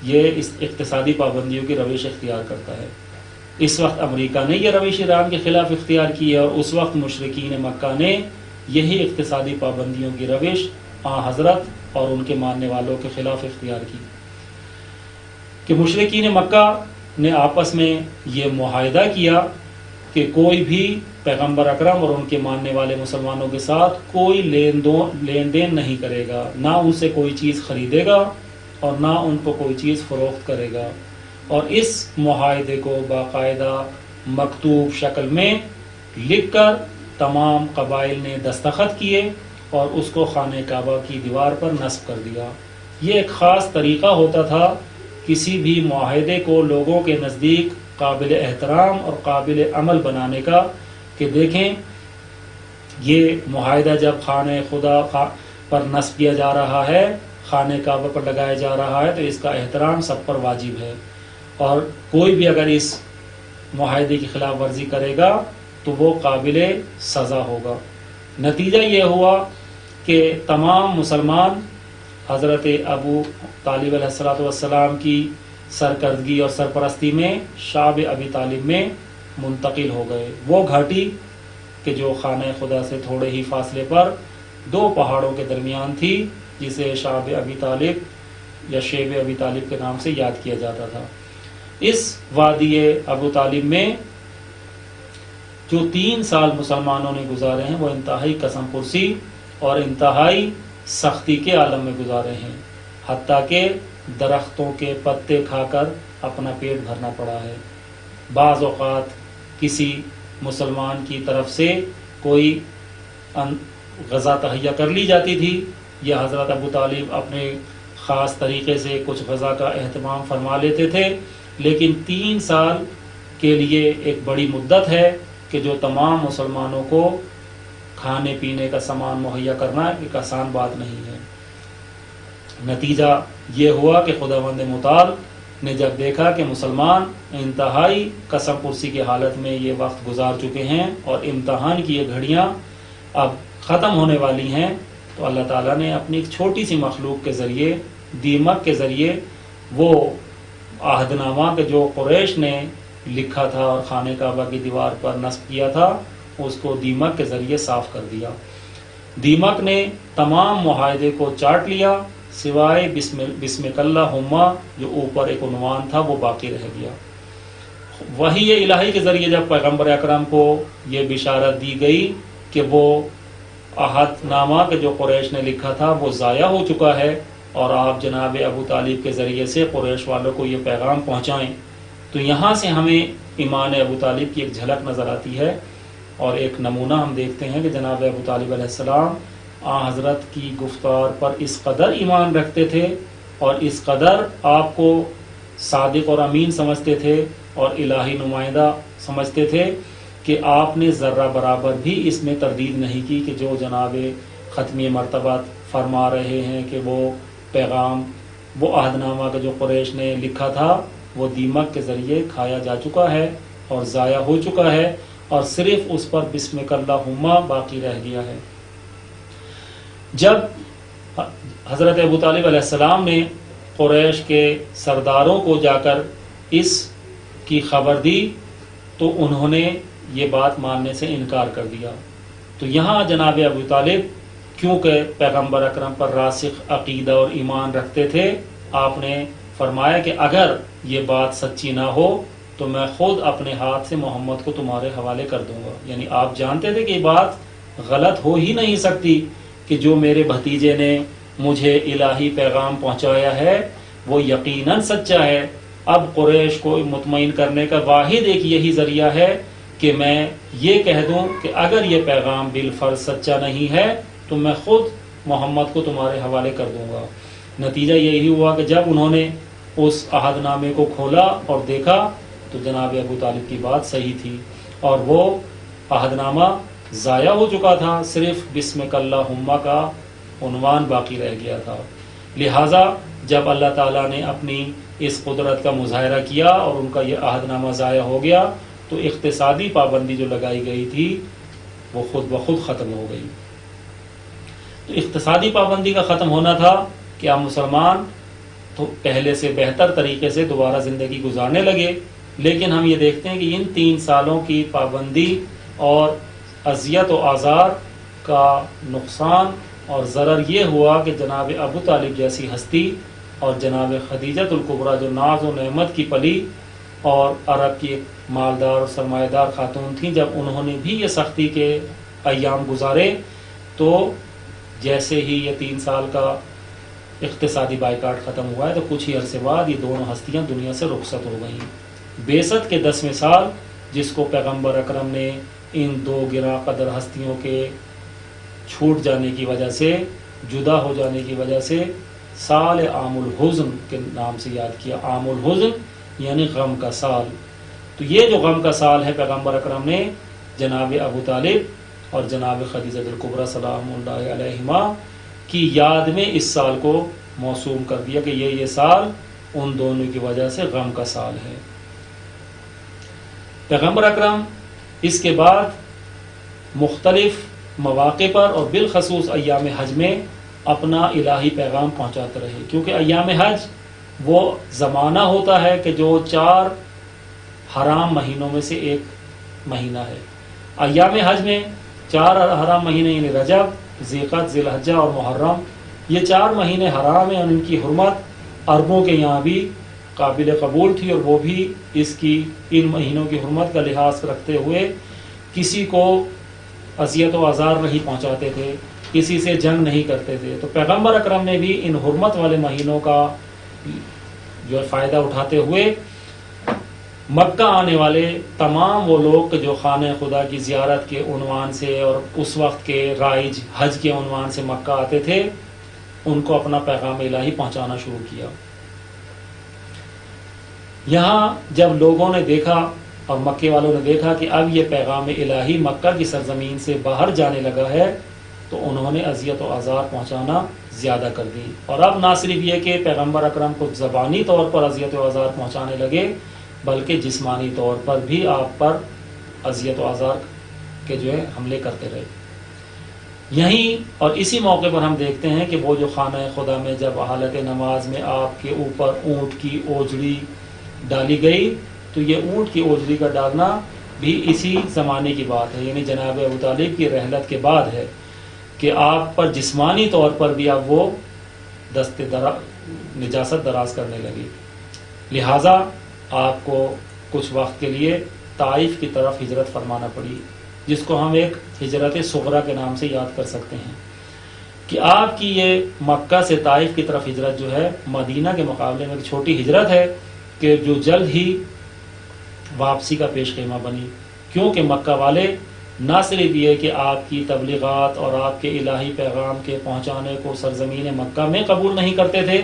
یہ اس اقتصادی پابندیوں کی روش اختیار کرتا ہے۔ اس وقت امریکہ نے یہ روش ایران کے خلاف اختیار کی ہے، اور اس وقت مشرکین مکہ نے یہی اقتصادی پابندیوں کی روش حضرت اور ان کے ماننے والوں کے خلاف اختیار کی، کہ مشرکین مکہ نے آپس میں یہ معاہدہ کیا کہ کوئی بھی پیغمبر اکرم اور ان کے ماننے والے مسلمانوں کے ساتھ کوئی لین دین نہیں کرے گا، نہ ان سے کوئی چیز خریدے گا اور نہ ان کو کوئی چیز فروخت کرے گا، اور اس معاہدے کو باقاعدہ مکتوب شکل میں لکھ کر تمام قبائل نے دستخط کیے اور اس کو خانہ کعبہ کی دیوار پر نصب کر دیا۔ یہ ایک خاص طریقہ ہوتا تھا کسی بھی معاہدے کو لوگوں کے نزدیک قابل احترام اور قابل عمل بنانے کا، کہ دیکھیں یہ معاہدہ جب خانہ خدا پر نصب کیا جا رہا ہے، خانہ کعبہ پر لگایا جا رہا ہے، تو اس کا احترام سب پر واجب ہے، اور کوئی بھی اگر اس معاہدے کی خلاف ورزی کرے گا تو وہ قابل سزا ہوگا۔ نتیجہ یہ ہوا کہ تمام مسلمان حضرت ابو طالب علیہ السلام کی سرکردگی اور سرپرستی میں شعب ابی طالب میں منتقل ہو گئے۔ وہ گھاٹی کہ جو خانہ خدا سے تھوڑے ہی فاصلے پر 2 پہاڑوں کے درمیان تھی، جسے شعب ابی طالب یا شیب ابی طالب کے نام سے یاد کیا جاتا تھا، اس وادی ابو طالب میں جو 3 سال مسلمانوں نے گزارے ہیں وہ انتہائی قسم پرسی اور انتہائی سختی کے عالم میں گزارے ہیں، حتیٰ کہ درختوں کے پتے کھا کر اپنا پیٹ بھرنا پڑا ہے۔ بعض اوقات کسی مسلمان کی طرف سے کوئی غذا تہیا کر لی جاتی تھی، یا حضرت ابو طالب اپنے خاص طریقے سے کچھ غذا کا اہتمام فرما لیتے تھے، لیکن 3 سال کے لیے ایک بڑی مدت ہے کہ جو تمام مسلمانوں کو کھانے پینے کا سامان مہیا کرنا ایک آسان بات نہیں ہے۔ نتیجہ یہ ہوا کہ خداوند متعال نے جب دیکھا کہ مسلمان انتہائی قسم پرسی کی حالت میں یہ وقت گزار چکے ہیں اور امتحان کی یہ گھڑیاں اب ختم ہونے والی ہیں، تو اللہ تعالیٰ نے اپنی ایک چھوٹی سی مخلوق کے ذریعے، دیمک کے ذریعے، وہ عہد نامہ کہ جو قریش نے لکھا تھا اور خانہ کعبہ کی دیوار پر نصب کیا تھا، اس کو دیمک کے ذریعے صاف کر دیا۔ دیمک نے تمام معاہدے کو چاٹ لیا، سوائے بسمک اللہم جو اوپر ایک عنوان تھا وہ باقی رہ گیا۔ وحی الہی کے ذریعے جب پیغمبر اکرم کو یہ بشارت دی گئی کہ وہ عہد نامہ کہ جو قریش نے لکھا تھا وہ ضائع ہو چکا ہے، اور آپ جناب ابو طالب کے ذریعے سے قریش والوں کو یہ پیغام پہنچائیں، تو یہاں سے ہمیں ایمان ابو طالب کی ایک جھلک نظر آتی ہے، اور ایک نمونہ ہم دیکھتے ہیں کہ جناب ابو طالب علیہ السلام حضرت کی گفتار پر اس قدر ایمان رکھتے تھے اور اس قدر آپ کو صادق اور امین سمجھتے تھے اور الہی نمائندہ سمجھتے تھے کہ آپ نے ذرہ برابر بھی اس میں تردید نہیں کی کہ جو جناب ختمی مرتبہ فرما رہے ہیں کہ وہ پیغام، وہ عہد نامہ کا جو قریش نے لکھا تھا وہ دیمک کے ذریعے کھایا جا چکا ہے اور ضائع ہو چکا ہے، اور صرف اس پر بسمک اللہم باقی رہ گیا ہے۔ جب حضرت ابو طالب علیہ السلام نے قریش کے سرداروں کو جا کر اس کی خبر دی تو انہوں نے یہ بات ماننے سے انکار کر دیا۔ تو یہاں جناب ابو طالب کیونکہ پیغمبر اکرم پر راسخ عقیدہ اور ایمان رکھتے تھے، آپ نے فرمایا کہ اگر یہ بات سچی نہ ہو تو میں خود اپنے ہاتھ سے محمد کو تمہارے حوالے کر دوں گا۔ یعنی آپ جانتے تھے کہ یہ بات غلط ہو ہی نہیں سکتی کہ جو میرے بھتیجے نے مجھے الہی پیغام پہنچایا ہے وہ یقیناً سچا ہے۔ اب قریش کو مطمئن کرنے کا واحد ایک یہی ذریعہ ہے کہ میں یہ کہہ دوں کہ اگر یہ پیغام بالفرض سچا نہیں ہے تو میں خود محمد کو تمہارے حوالے کر دوں گا۔ نتیجہ یہی ہوا کہ جب انہوں نے اس عہد نامے کو کھولا اور دیکھا تو جناب ابو طالب کی بات صحیح تھی، اور وہ عہد نامہ ضائع ہو چکا تھا، صرف بسمک اللہم کا عنوان باقی رہ گیا تھا۔ لہٰذا جب اللہ تعالیٰ نے اپنی اس قدرت کا مظاہرہ کیا اور ان کا یہ عہد نامہ ضائع ہو گیا تو اقتصادی پابندی جو لگائی گئی تھی وہ خود بخود ختم ہو گئی۔ تو اقتصادی پابندی کا ختم ہونا تھا کہ آپ مسلمان تو پہلے سے بہتر طریقے سے دوبارہ زندگی گزارنے لگے، لیکن ہم یہ دیکھتے ہیں کہ ان 3 سالوں کی پابندی اور اذیت و آزار کا نقصان اور ضرر یہ ہوا کہ جناب ابو طالب جیسی ہستی اور جناب خدیجۃ الکبریٰ جو ناز و نعمت کی پلی اور عرب کی ایک مالدار اور سرمایہ دار خاتون تھیں، جب انہوں نے بھی یہ سختی کے ایام گزارے تو جیسے ہی یہ 3 سال کا اقتصادی بائیکاٹ ختم ہوا ہے تو کچھ ہی عرصے بعد یہ دونوں ہستیاں دنیا سے رخصت ہو گئیں۔ بعثت کے 10ویں سال جس کو پیغمبر اکرم نے ان 2 گراں قدر ہستیوں کے چھوٹ جانے کی وجہ سے، جدا ہو جانے کی وجہ سے سال عام الحزن کے نام سے یاد کیا۔ عام الحزن یعنی غم کا سال۔ تو یہ جو غم کا سال ہے پیغمبر اکرم نے جناب ابو طالب اور جناب خدیجۃ الکبریٰ سلام اللہ علیہما کی یاد میں اس سال کو موسوم کر دیا کہ یہ سال ان دونوں کی وجہ سے غم کا سال ہے۔ پیغمبر اکرم اس کے بعد مختلف مواقع پر اور بالخصوص ایام حج میں اپنا الہی پیغام پہنچاتے رہے، کیونکہ ایام حج وہ زمانہ ہوتا ہے کہ جو 4 حرام مہینوں میں سے ایک مہینہ ہے۔ ایام حج میں 4 حرام مہینے یعنی رجب، ذیقعدہ، ذی الحجہ اور محرم، یہ 4 مہینے حرام ہیں اور ان کی حرمت عربوں کے یہاں بھی قابل قبول تھی، اور وہ بھی اس کی ان مہینوں کی حرمت کا لحاظ رکھتے ہوئے کسی کو اذیت و آزار نہیں پہنچاتے تھے، کسی سے جنگ نہیں کرتے تھے۔ تو پیغمبر اکرم نے بھی ان حرمت والے مہینوں کا جو فائدہ اٹھاتے ہوئے مکہ آنے والے تمام وہ لوگ جو خانہ خدا کی زیارت کے عنوان سے اور اس وقت کے رائج حج کے عنوان سے مکہ آتے تھے، ان کو اپنا پیغام الہی پہنچانا شروع کیا۔ یہاں جب لوگوں نے دیکھا اور مکے والوں نے دیکھا کہ اب یہ پیغام الہی مکہ کی سرزمین سے باہر جانے لگا ہے تو انہوں نے اذیت و آزار پہنچانا زیادہ کر دی، اور اب نہ صرف یہ کہ پیغمبر اکرم کو زبانی طور پر اذیت و آزار پہنچانے لگے بلکہ جسمانی طور پر بھی آپ پر اذیت و آزار کے جو ہے حملے کرتے رہے۔ یہیں اور اسی موقع پر ہم دیکھتے ہیں کہ وہ جو خانہ خدا میں جب حالت نماز میں آپ کے اوپر اونٹ کی اوجڑی ڈالی گئی، تو یہ اونٹ کی اوجڑی کا ڈالنا بھی اسی زمانے کی بات ہے، یعنی جناب ابو طالب کی رحلت کے بعد ہے کہ آپ پر جسمانی طور پر بھی اب وہ دست نجاست دراز کرنے لگی، لہٰذا آپ کو کچھ وقت کے لیے طائف کی طرف ہجرت فرمانا پڑی، جس کو ہم ایک ہجرت صغریٰ کے نام سے یاد کر سکتے ہیں کہ آپ کی یہ مکہ سے طائف کی طرف ہجرت جو ہے مدینہ کے مقابلے میں ایک چھوٹی ہجرت ہے کہ جو جلد ہی واپسی کا پیش خیمہ بنی، کیونکہ مکہ والے نہ صرف یہ کہ آپ کی تبلیغات اور آپ کے الہی پیغام کے پہنچانے کو سرزمین مکہ میں قبول نہیں کرتے تھے،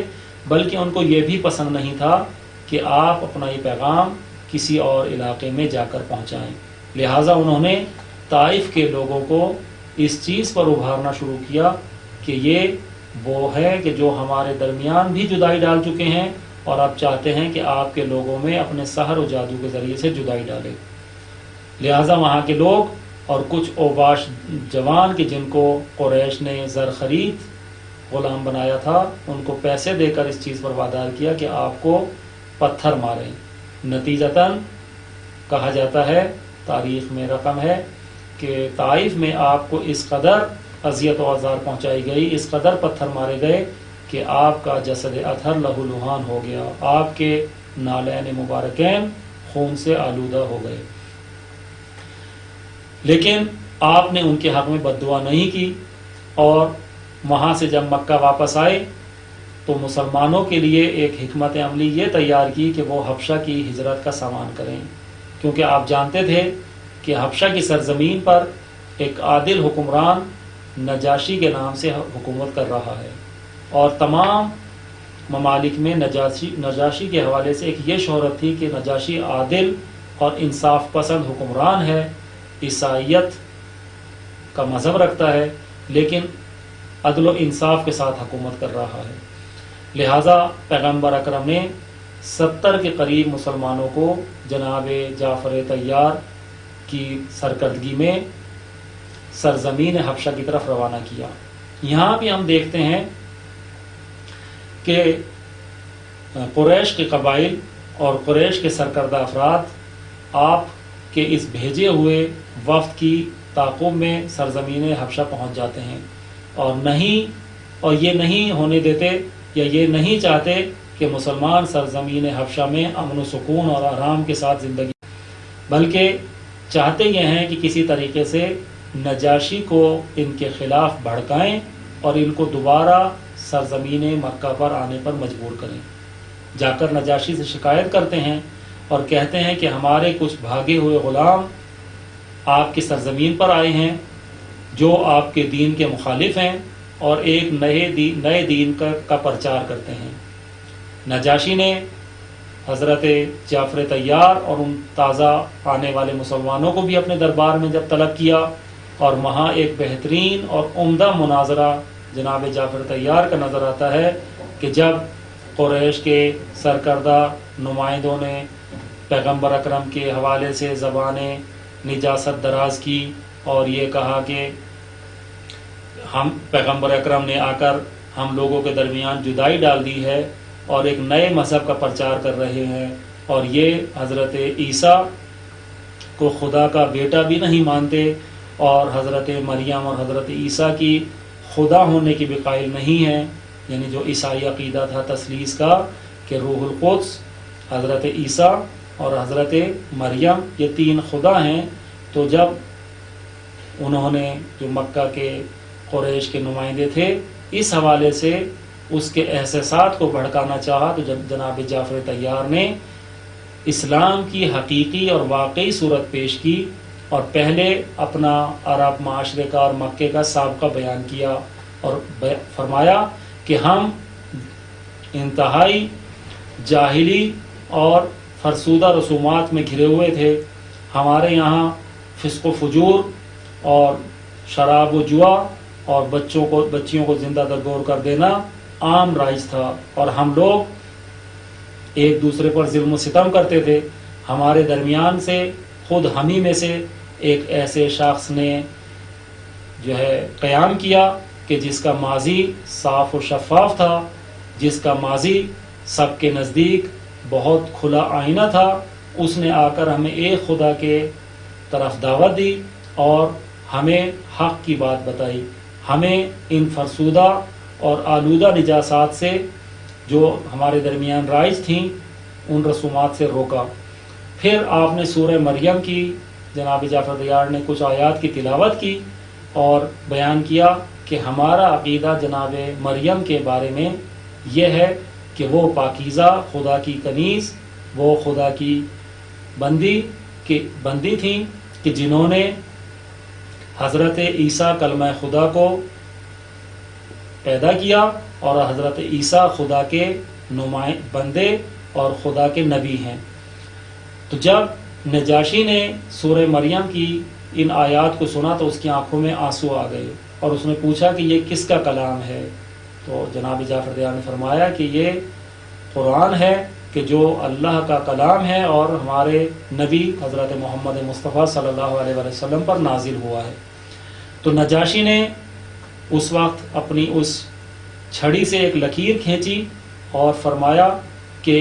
بلکہ ان کو یہ بھی پسند نہیں تھا کہ آپ اپنا یہ پیغام کسی اور علاقے میں جا کر پہنچائیں، لہٰذا انہوں نے طائف کے لوگوں کو اس چیز پر ابھارنا شروع کیا کہ یہ وہ ہے کہ جو ہمارے درمیان بھی جدائی ڈال چکے ہیں اور آپ چاہتے ہیں کہ آپ کے لوگوں میں اپنے سحر و جادو کے ذریعے سے جدائی ڈالے، لہٰذا وہاں کے لوگ اور کچھ اوباش جوان کہ جن کو قریش نے زر خرید غلام بنایا تھا، ان کو پیسے دے کر اس چیز پر وادار کیا کہ آپ کو پتھر ماریں، نتیجتاً کہا جاتا ہے، تاریخ میں رقم ہے کہ طائف میں آپ کو اس قدر اذیت و آزار پہنچائی گئی، اس قدر پتھر مارے گئے کہ آپ کا جسد اطہر لہو لہان ہو گیا، آپ کے نالین مبارکین خون سے آلودہ ہو گئے، لیکن آپ نے ان کے حق میں بد دعا نہیں کی، اور وہاں سے جب مکہ واپس آئے تو مسلمانوں کے لیے ایک حکمت عملی یہ تیار کی کہ وہ حبشہ کی ہجرت کا سامان کریں، کیونکہ آپ جانتے تھے کہ حبشہ کی سرزمین پر ایک عادل حکمران نجاشی کے نام سے حکومت کر رہا ہے، اور تمام ممالک میں نجاشی کے حوالے سے ایک یہ شہرت تھی کہ نجاشی عادل اور انصاف پسند حکمران ہے، عیسائیت کا مذہب رکھتا ہے، لیکن عدل و انصاف کے ساتھ حکومت کر رہا ہے، لہٰذا پیغمبر اکرم نے 70 کے قریب مسلمانوں کو جناب جعفر طیار کی سرکردگی میں سرزمین حبشہ کی طرف روانہ کیا۔ یہاں بھی ہم دیکھتے ہیں کہ قریش کے قبائل اور قریش کے سرکردہ افراد آپ کے اس بھیجے ہوئے وفد کی تعاقب میں سرزمین حبشہ پہنچ جاتے ہیں، اور یہ نہیں ہونے دیتے یا یہ نہیں چاہتے کہ مسلمان سرزمین حبشہ میں امن و سکون اور آرام کے ساتھ زندگی، بلکہ چاہتے یہ ہیں کہ کسی طریقے سے نجاشی کو ان کے خلاف بھڑکائیں اور ان کو دوبارہ سرزمین مکہ پر آنے پر مجبور کریں۔ جا کر نجاشی سے شکایت کرتے ہیں اور کہتے ہیں کہ ہمارے کچھ بھاگے ہوئے غلام آپ کی سرزمین پر آئے ہیں جو آپ کے دین کے مخالف ہیں اور ایک نئے دین کا پرچار کرتے ہیں۔ نجاشی نے حضرت جعفر طیار اور ان تازہ آنے والے مسلمانوں کو بھی اپنے دربار میں جب طلب کیا، اور وہاں ایک بہترین اور عمدہ مناظرہ جناب جعفر طیار کا نظر آتا ہے کہ جب قریش کے سرکردہ نمائندوں نے پیغمبر اکرم کے حوالے سے زبان نجاست دراز کی اور یہ کہا کہ ہم پیغمبر اکرم نے آ کر ہم لوگوں کے درمیان جدائی ڈال دی ہے اور ایک نئے مذہب کا پرچار کر رہے ہیں، اور یہ حضرت عیسیٰ کو خدا کا بیٹا بھی نہیں مانتے اور حضرت مریم اور حضرت عیسیٰ کی خدا ہونے کی بھی قائل نہیں ہیں، یعنی جو عیسائی عقیدہ تھا تثلیث کا کہ روح القدس، حضرت عیسیٰ اور حضرت مریم یہ 3 خدا ہیں۔ تو جب انہوں نے جو مکہ کے قریش کے نمائندے تھے اس حوالے سے اس کے احساسات کو بھڑکانا چاہا، تو جناب جعفر طیار نے اسلام کی حقیقی اور واقعی صورت پیش کی اور پہلے اپنا عرب معاشرے کا اور مکے کا سابقہ بیان کیا اور فرمایا کہ ہم انتہائی جاہلی اور فرسودہ رسومات میں گھرے ہوئے تھے، ہمارے یہاں فسق و فجور اور شراب و جوا اور بچیوں کو زندہ درگور کر دینا عام رائج تھا، اور ہم لوگ ایک دوسرے پر ظلم و ستم کرتے تھے۔ ہمارے درمیان سے خود ہم ہی میں سے ایک ایسے شخص نے جو ہے قیام کیا کہ جس کا ماضی صاف و شفاف تھا، جس کا ماضی سب کے نزدیک بہت کھلا آئینہ تھا، اس نے آ کر ہمیں ایک خدا کے طرف دعوت دی اور ہمیں حق کی بات بتائی، ہمیں ان فرسودہ اور آلودہ نجاسات سے جو ہمارے درمیان رائج تھیں ان رسومات سے روکا۔ پھر آپ نے سورہ مریم کی، جناب جعفر دیار نے کچھ آیات کی تلاوت کی اور بیان کیا کہ ہمارا عقیدہ جناب مریم کے بارے میں یہ ہے کہ وہ پاکیزہ خدا کی کنیز، وہ خدا کی بندی تھیں کہ جنہوں نے حضرت عیسیٰ کلمہ خدا کو پیدا کیا اور حضرت عیسیٰ خدا کے بندے اور خدا کے نبی ہیں۔ تو جب نجاشی نے سورہ مریم کی ان آیات کو سنا تو اس کی آنکھوں میں آنسو آ گئے اور اس نے پوچھا کہ یہ کس کا کلام ہے؟ تو جناب جعفر دیار نے فرمایا کہ یہ قرآن ہے کہ جو اللہ کا کلام ہے اور ہمارے نبی حضرت محمد مصطفیٰ صلی اللہ علیہ وسلم پر نازل ہوا ہے۔ تو نجاشی نے اس وقت اپنی اس چھڑی سے ایک لکیر کھینچی اور فرمایا کہ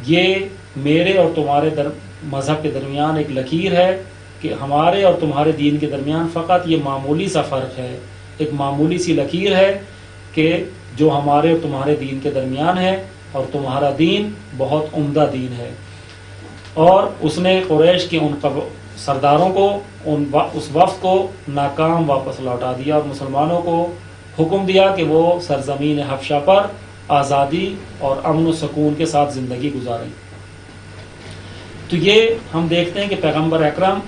یہ میرے اور تمہارے مذہب کے درمیان ایک لکیر ہے کہ ہمارے اور تمہارے دین کے درمیان فقط یہ معمولی سا فرق ہے، ایک معمولی سی لکیر ہے کہ جو ہمارے اور تمہارے دین کے درمیان ہے، اور تمہارا دین بہت عمدہ دین ہے۔ اور اس نے قریش کے ان سرداروں کو، اس وفد کو ناکام واپس لوٹا دیا اور مسلمانوں کو حکم دیا کہ وہ سرزمین حبشہ پر آزادی اور امن و سکون کے ساتھ زندگی گزاریں۔ تو یہ ہم دیکھتے ہیں کہ پیغمبر اکرم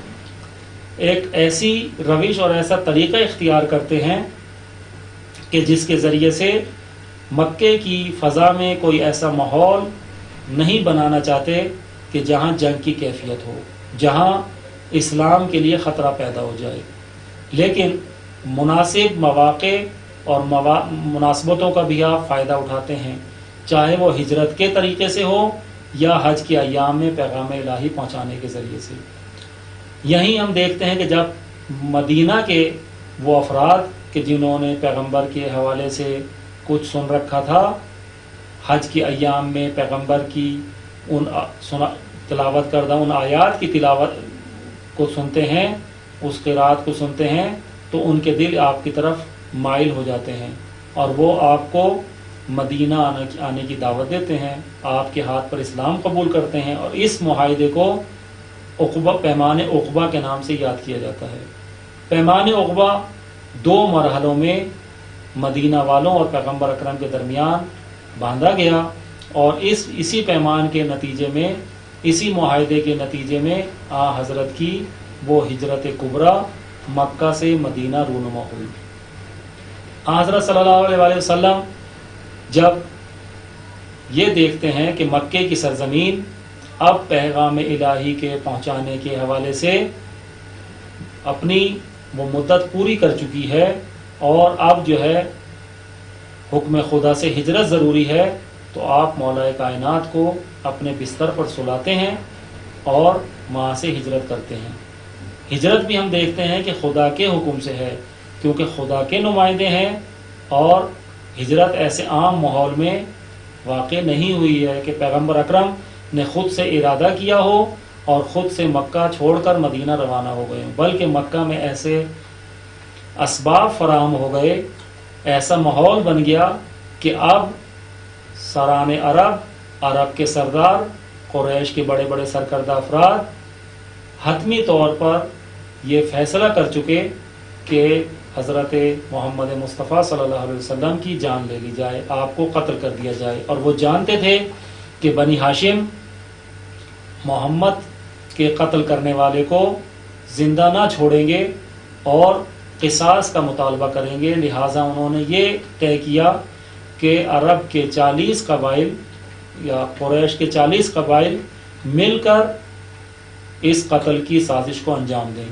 ایک ایسی روش اور ایسا طریقہ اختیار کرتے ہیں کہ جس کے ذریعے سے مکے کی فضا میں کوئی ایسا ماحول نہیں بنانا چاہتے کہ جہاں جنگ کی کیفیت ہو، جہاں اسلام کے لیے خطرہ پیدا ہو جائے، لیکن مناسب مواقع اور مناسبتوں کا بھی آپ فائدہ اٹھاتے ہیں، چاہے وہ ہجرت کے طریقے سے ہو یا حج کے ایام میں پیغام الہی پہنچانے کے ذریعے سے۔ یہیں ہم دیکھتے ہیں کہ جب مدینہ کے وہ افراد کہ جنہوں نے پیغمبر کے حوالے سے کچھ سن رکھا تھا، حج کے ایام میں پیغمبر کی ان تلاوت کردہ ان آیات کی تلاوت کو سنتے ہیں، اس قرات کو سنتے ہیں، تو ان کے دل آپ کی طرف مائل ہو جاتے ہیں اور وہ آپ کو مدینہ آنے کی دعوت دیتے ہیں، آپ کے ہاتھ پر اسلام قبول کرتے ہیں، اور اس معاہدے کو پیمان عقبہ کے نام سے یاد کیا جاتا ہے۔ پیمان عقبہ 2 مرحلوں میں مدینہ والوں اور پیغمبر اکرم کے درمیان باندھا گیا، اور اسی پیمان کے نتیجے میں، اسی معاہدے کے نتیجے میں حضرت کی وہ ہجرت کبریٰ مکہ سے مدینہ رونما ہوئی۔ حضرت صلی اللہ علیہ وسلم جب یہ دیکھتے ہیں کہ مکے کی سرزمین اب پیغام الہی کے پہنچانے کے حوالے سے اپنی وہ مدت پوری کر چکی ہے اور اب جو ہے حکم خدا سے ہجرت ضروری ہے، تو آپ مولا کائنات کو اپنے بستر پر سلاتے ہیں اور وہاں سے ہجرت کرتے ہیں۔ ہجرت بھی ہم دیکھتے ہیں کہ خدا کے حکم سے ہے، کیونکہ خدا کے نمائندے ہیں، اور ہجرت ایسے عام ماحول میں واقع نہیں ہوئی ہے کہ پیغمبر اکرم نے خود سے ارادہ کیا ہو اور خود سے مکہ چھوڑ کر مدینہ روانہ ہو گئے، بلکہ مکہ میں ایسے اسباب فراہم ہو گئے، ایسا ماحول بن گیا کہ اب سران عرب کے سردار، قریش کے بڑے بڑے سرکردہ افراد حتمی طور پر یہ فیصلہ کر چکے کہ حضرت محمد مصطفیٰ صلی اللہ علیہ وسلم کی جان لے لی جائے، آپ کو قتل کر دیا جائے، اور وہ جانتے تھے کہ بنی ہاشم محمد کے قتل کرنے والے کو زندہ نہ چھوڑیں گے اور قصاص کا مطالبہ کریں گے، لہٰذا انہوں نے یہ طے کیا کہ عرب کے 40 قبائل یا قریش کے 40 قبائل مل کر اس قتل کی سازش کو انجام دیں۔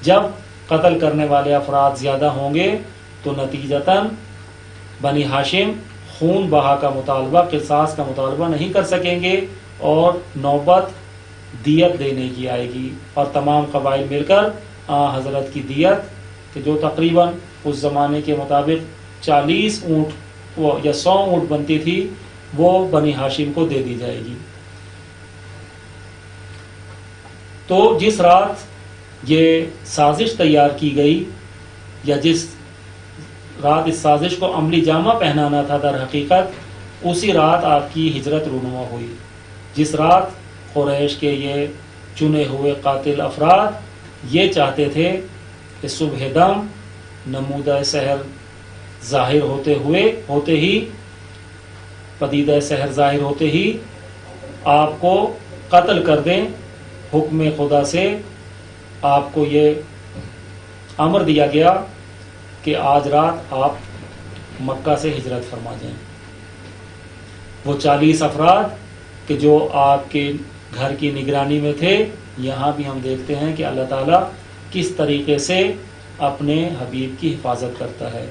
جب قتل کرنے والے افراد زیادہ ہوں گے تو نتیجتاً بنی ہاشم خون بہا کا مطالبہ، قصاص کا مطالبہ نہیں کر سکیں گے اور نوبت دیت دینے کی آئے گی، اور تمام قبائل مل کر حضرت کی دیت کہ جو تقریباً اس زمانے کے مطابق 40 اونٹ یا 100 اونٹ بنتی تھی وہ بنی ہاشم کو دے دی جائے گی۔ تو جس رات یہ سازش تیار کی گئی یا جس رات اس سازش کو عملی جامہ پہنانا تھا، در حقیقت اسی رات آپ کی ہجرت رونما ہوئی، جس رات قریش کے یہ چنے ہوئے قاتل افراد یہ چاہتے تھے کہ صبح دم نمودہ سحر ظاہر ہوتے ہی پدیدہ سحر ظاہر ہوتے ہی آپ کو قتل کر دیں۔ حکم خدا سے آپ کو یہ امر دیا گیا کہ آج رات آپ مکہ سے ہجرت فرما جائیں۔ وہ 40 افراد کہ جو آپ کے گھر کی نگرانی میں تھے، یہاں بھی ہم دیکھتے ہیں کہ اللہ تعالیٰ کس طریقے سے اپنے حبیب کی حفاظت کرتا ہے،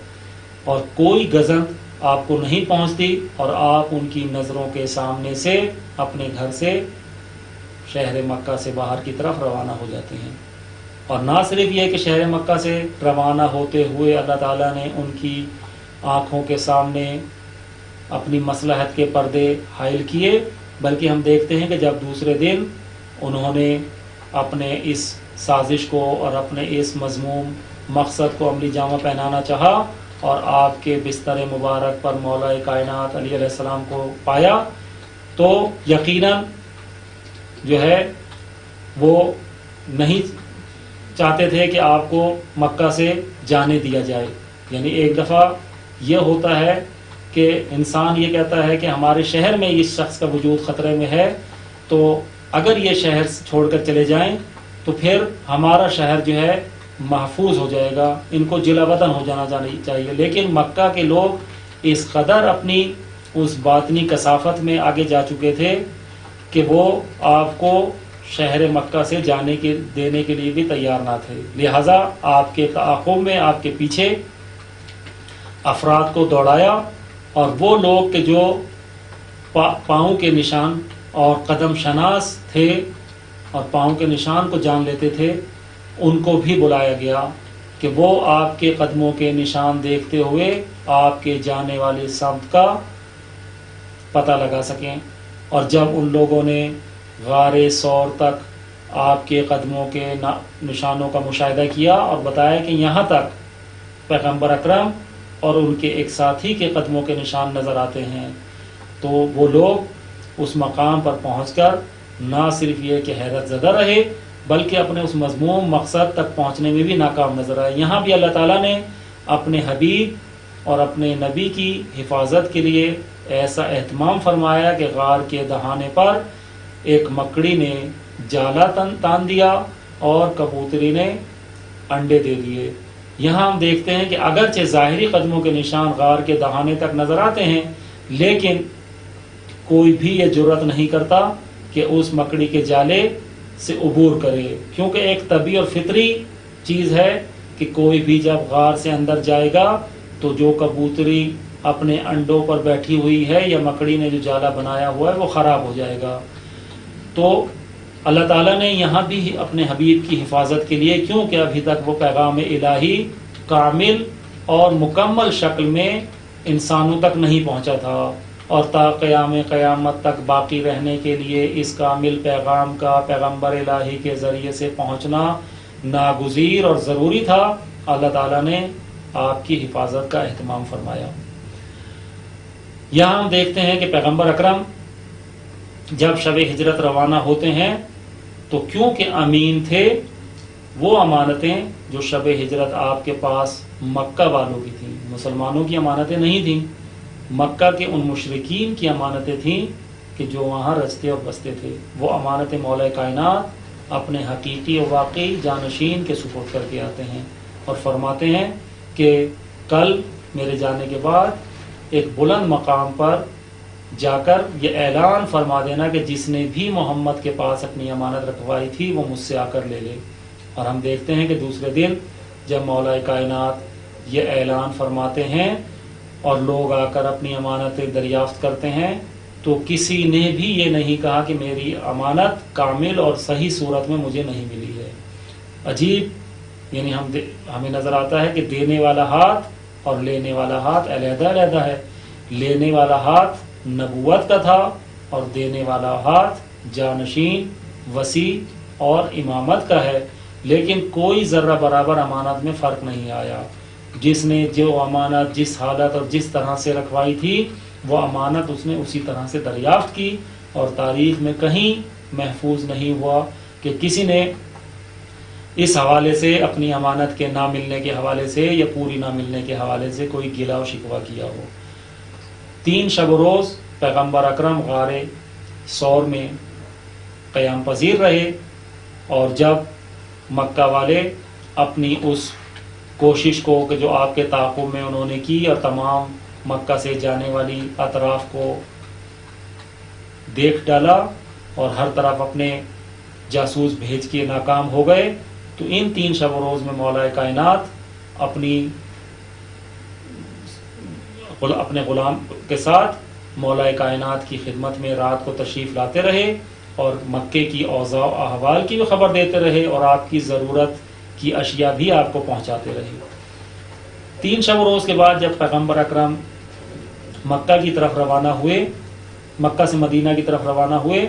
اور کوئی گزند آپ کو نہیں پہنچتی اور آپ ان کی نظروں کے سامنے سے اپنے گھر سے شہر مکہ سے باہر کی طرف روانہ ہو جاتے ہیں۔ اور نہ صرف یہ کہ شہر مکہ سے روانہ ہوتے ہوئے اللہ تعالیٰ نے ان کی آنکھوں کے سامنے اپنی مصلحت کے پردے حائل کیے، بلکہ ہم دیکھتے ہیں کہ جب دوسرے دن انہوں نے اپنے اس سازش کو اور اپنے اس مذموم مقصد کو عملی جامہ پہنانا چاہا اور آپ کے بستر مبارک پر مولا کائنات علی علیہ السلام کو پایا، تو یقیناً جو ہے وہ نہیں چاہتے تھے کہ آپ کو مکہ سے جانے دیا جائے۔ یعنی ایک دفعہ یہ ہوتا ہے کہ انسان یہ کہتا ہے کہ ہمارے شہر میں اس شخص کا وجود خطرے میں ہے، تو اگر یہ شہر چھوڑ کر چلے جائیں تو پھر ہمارا شہر جو ہے محفوظ ہو جائے گا، ان کو جلا وطن ہو جانا چاہیے۔ لیکن مکہ کے لوگ اس قدر اپنی اس باطنی کثافت میں آگے جا چکے تھے کہ وہ آپ کو شہر مکہ سے دینے کے لیے بھی تیار نہ تھے، لہٰذا آپ کے تعاقب میں آپ کے پیچھے افراد کو دوڑایا، اور وہ لوگ کہ جو پاؤں کے نشان اور قدم شناس تھے اور پاؤں کے نشان کو جان لیتے تھے، ان کو بھی بلایا گیا کہ وہ آپ کے قدموں کے نشان دیکھتے ہوئے آپ کے جانے والے سمت کا پتہ لگا سکیں۔ اور جب ان لوگوں نے غار ثور تک آپ کے قدموں کے نشانوں کا مشاہدہ کیا اور بتایا کہ یہاں تک پیغمبر اکرم اور ان کے ایک ساتھی کے قدموں کے نشان نظر آتے ہیں، تو وہ لوگ اس مقام پر پہنچ کر نہ صرف یہ کہ حیرت زدہ رہے بلکہ اپنے اس مذموم مقصد تک پہنچنے میں بھی ناکام نظر آئے۔ یہاں بھی اللہ تعالیٰ نے اپنے حبیب اور اپنے نبی کی حفاظت کے لیے ایسا اہتمام فرمایا کہ غار کے دہانے پر ایک مکڑی نے جالا تان دیا اور کبوتری نے انڈے دے دیے۔ یہاں ہم دیکھتے ہیں کہ اگرچہ ظاہری قدموں کے نشان غار کے دہانے تک نظر آتے ہیں، لیکن کوئی بھی یہ جرأت نہیں کرتا کہ اس مکڑی کے جالے سے عبور کرے، کیونکہ ایک طبیعی اور فطری چیز ہے کہ کوئی بھی جب غار سے اندر جائے گا تو جو کبوتری اپنے انڈوں پر بیٹھی ہوئی ہے یا مکڑی نے جو جالا بنایا ہوا ہے وہ خراب ہو جائے گا۔ تو اللہ تعالیٰ نے یہاں بھی اپنے حبیب کی حفاظت کے لیے، کیونکہ ابھی تک وہ پیغام الہی کامل اور مکمل شکل میں انسانوں تک نہیں پہنچا تھا، اور تا قیام قیامت تک باقی رہنے کے لیے اس کامل پیغام کا پیغمبر الہی کے ذریعے سے پہنچنا ناگزیر اور ضروری تھا۔ اللہ تعالیٰ نے آپ کی حفاظت کا اہتمام فرمایا۔ یہاں ہم دیکھتے ہیں کہ پیغمبر اکرم جب شب ہجرت روانہ ہوتے ہیں تو کیونکہ امین تھے، وہ امانتیں جو شب ہجرت آپ کے پاس مکہ والوں کی تھیں، مسلمانوں کی امانتیں نہیں تھیں، مکہ کے ان مشرکین کی امانتیں تھیں کہ جو وہاں رچتے اور بستے تھے، وہ امانتیں مولا کائنات اپنے حقیقی و واقعی جانشین کے سپرد کر کے آتے ہیں اور فرماتے ہیں کہ کل میرے جانے کے بعد ایک بلند مقام پر جا کر یہ اعلان فرما دینا کہ جس نے بھی محمد کے پاس اپنی امانت رکھوائی تھی وہ مجھ سے آ کر لے لے۔ اور ہم دیکھتے ہیں کہ دوسرے دن جب مولا کائنات یہ اعلان فرماتے ہیں اور لوگ آ کر اپنی امانتیں دریافت کرتے ہیں تو کسی نے بھی یہ نہیں کہا کہ میری امانت کامل اور صحیح صورت میں مجھے نہیں ملی ہے۔ عجیب یعنی ہمیں نظر آتا ہے کہ دینے والا ہاتھ اور لینے والا ہاتھ علیحدہ علیحدہ ہے. لینے والا ہاتھ نبوت کا تھا اور دینے والا ہاتھ جانشین وسیع اور امامت کا ہے، لیکن کوئی ذرہ برابر امانت میں فرق نہیں آیا. جس نے جو امانت جس حالت اور جس طرح سے رکھوائی تھی وہ امانت اس نے اسی طرح سے دریافت کی، اور تاریخ میں کہیں محفوظ نہیں ہوا کہ کسی نے اس حوالے سے اپنی امانت کے نہ ملنے کے حوالے سے یا پوری نہ ملنے کے حوالے سے کوئی گلہ و شکوہ کیا ہو. 3 شب و روز پیغمبر اکرم غار ثور میں قیام پذیر رہے، اور جب مکہ والے اپنی اس کوشش کو کہ جو آپ کے تعاقب میں انہوں نے کی اور تمام مکہ سے جانے والی اطراف کو دیکھ ڈالا اور ہر طرف اپنے جاسوس بھیج کے ناکام ہو گئے، تو ان 3 شب و روز میں مولا کائنات اپنے غلام کے ساتھ مولا کائنات کی خدمت میں رات کو تشریف لاتے رہے اور مکے کی اوضاع و احوال کی بھی خبر دیتے رہے اور آپ کی ضرورت کی اشیاء بھی آپ کو پہنچاتے رہے. 3 شب و روز کے بعد جب پیغمبر اکرم مکہ کی طرف روانہ ہوئے، مکہ سے مدینہ کی طرف روانہ ہوئے،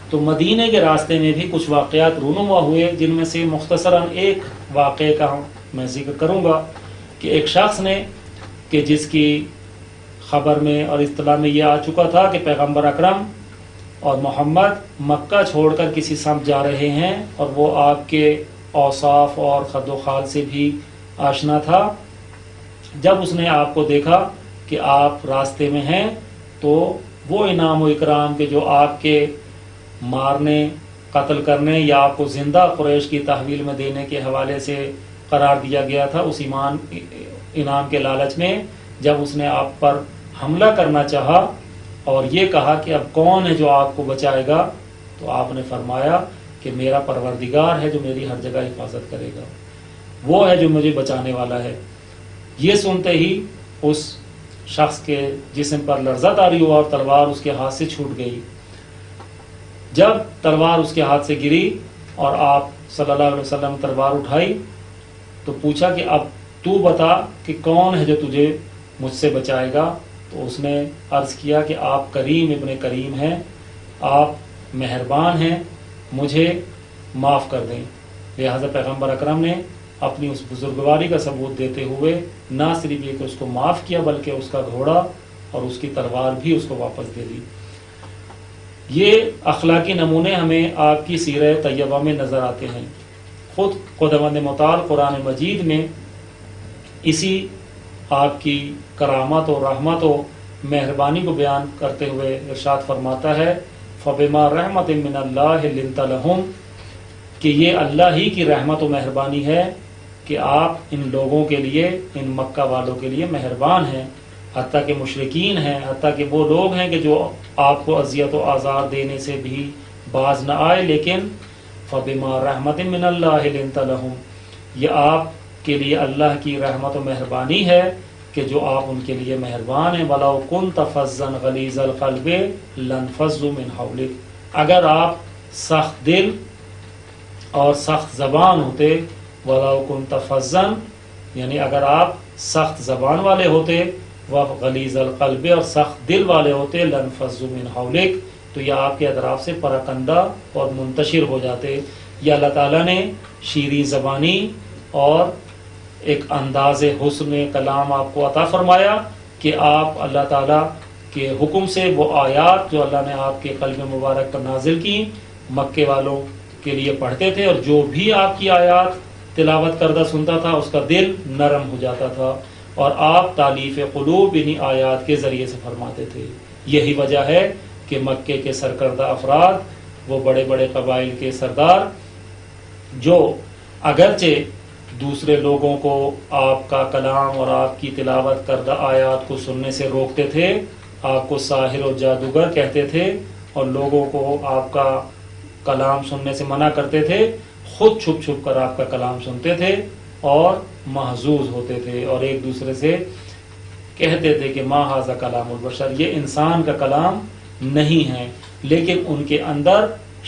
تو مدینہ کے راستے میں بھی کچھ واقعات رونما ہوئے، جن میں سے مختصراً ایک واقعے کا میں ذکر کروں گا کہ ایک شخص نے کہ جس کی خبر میں اور اطلاع میں یہ آ چکا تھا کہ پیغمبر اکرم اور محمد مکہ چھوڑ کر کسی سمت جا رہے ہیں، اور وہ آپ کے اوصاف اور خد و خال سے بھی آشنا تھا. جب اس نے آپ کو دیکھا کہ آپ راستے میں ہیں تو وہ انعام و اکرام کے جو آپ کے مارنے قتل کرنے یا آپ کو زندہ قریش کی تحویل میں دینے کے حوالے سے قرار دیا گیا تھا، اس انعام کے لالچ میں جب اس نے آپ پر حملہ کرنا چاہا اور یہ کہا کہ اب کون ہے جو آپ کو بچائے گا، تو آپ نے فرمایا کہ میرا پروردگار ہے جو میری ہر جگہ حفاظت کرے گا، وہ ہے جو مجھے بچانے والا ہے. یہ سنتے ہی اس شخص کے جسم پر لرزہ طاری ہوا اور تلوار اس کے ہاتھ سے چھوٹ گئی. جب تلوار اس کے ہاتھ سے گری اور آپ صلی اللہ علیہ وسلم نے تلوار اٹھائی تو پوچھا کہ اب تو بتا کہ کون ہے جو تجھے مجھ سے بچائے گا. تو اس نے عرض کیا کہ آپ کریم ابن کریم ہیں، آپ مہربان ہیں، مجھے معاف کر دیں. لہٰذا پیغمبر اکرم نے اپنی اس بزرگواری کا ثبوت دیتے ہوئے نہ صرف یہ کہ اس کو معاف کیا بلکہ اس کا گھوڑا اور اس کی تلوار بھی اس کو واپس دے دی. یہ اخلاقی نمونے ہمیں آپ کی سیرہ طیبہ میں نظر آتے ہیں. خداوند متعال قرآن مجید میں اسی آپ کی کرامت و رحمت و مہربانی کو بیان کرتے ہوئے ارشاد فرماتا ہے فَبِمَا رَحْمَةٍ مِّنَ اللَّهِ لِنْتَ لَهُمْ، کہ یہ اللہ ہی کی رحمت و مہربانی ہے کہ آپ ان لوگوں کے لیے، ان مکہ والوں کے لیے مہربان ہیں، حتیٰ کہ مشرکین ہیں، حتیٰ کہ وہ لوگ ہیں کہ جو آپ کو اذیت و آزار دینے سے بھی باز نہ آئے، لیکن فَبِمَا رَحْمَةٍ مِّنَ اللَّهِ لِنْتَ لَهُمْ، یہ آپ کے لیے اللہ کی رحمت و مہربانی ہے کہ جو آپ ان کے لیے مہربان ہیں. وَلَوْ كُنْتَ فَظًّا غَلِيظَ الْقَلْبِ لَانفَضُّوا مِنْ حَوْلِكَ، اگر آپ سخت دل اور سخت زبان ہوتے، وَلَوْ كُنْتَ فَظًّا یعنی اگر آپ سخت زبان والے ہوتے، وَغَلِيظَ الْقَلْبِ اور سخت دل والے ہوتے، لَانفَضُّوا مِنْ حَوْلِكَ تو یہ آپ کے اطراف سے پراکندہ اور منتشر ہو جاتے. یہ اللہ تعالیٰ نے شیریں زبانی اور ایک انداز حسن کلام آپ کو عطا فرمایا کہ آپ اللہ تعالیٰ کے حکم سے وہ آیات جو اللہ نے آپ کے قلب مبارک پر نازل کی مکے والوں کے لیے پڑھتے تھے، اور جو بھی آپ کی آیات تلاوت کردہ سنتا تھا اس کا دل نرم ہو جاتا تھا، اور آپ تالیف قلوب انہی آیات کے ذریعے سے فرماتے تھے. یہی وجہ ہے کہ مکے کے سرکردہ افراد، وہ بڑے بڑے قبائل کے سردار، جو اگرچہ دوسرے لوگوں کو آپ کا کلام اور آپ کی تلاوت کردہ آیات کو سننے سے روکتے تھے، آپ کو ساحر و جادوگر کہتے تھے اور لوگوں کو آپ کا کلام سننے سے منع کرتے تھے، خود چھپ چھپ کر آپ کا کلام سنتے تھے اور محظوظ ہوتے تھے اور ایک دوسرے سے کہتے تھے کہ ما ھذا کلام البشر، یہ انسان کا کلام نہیں ہے. لیکن ان کے اندر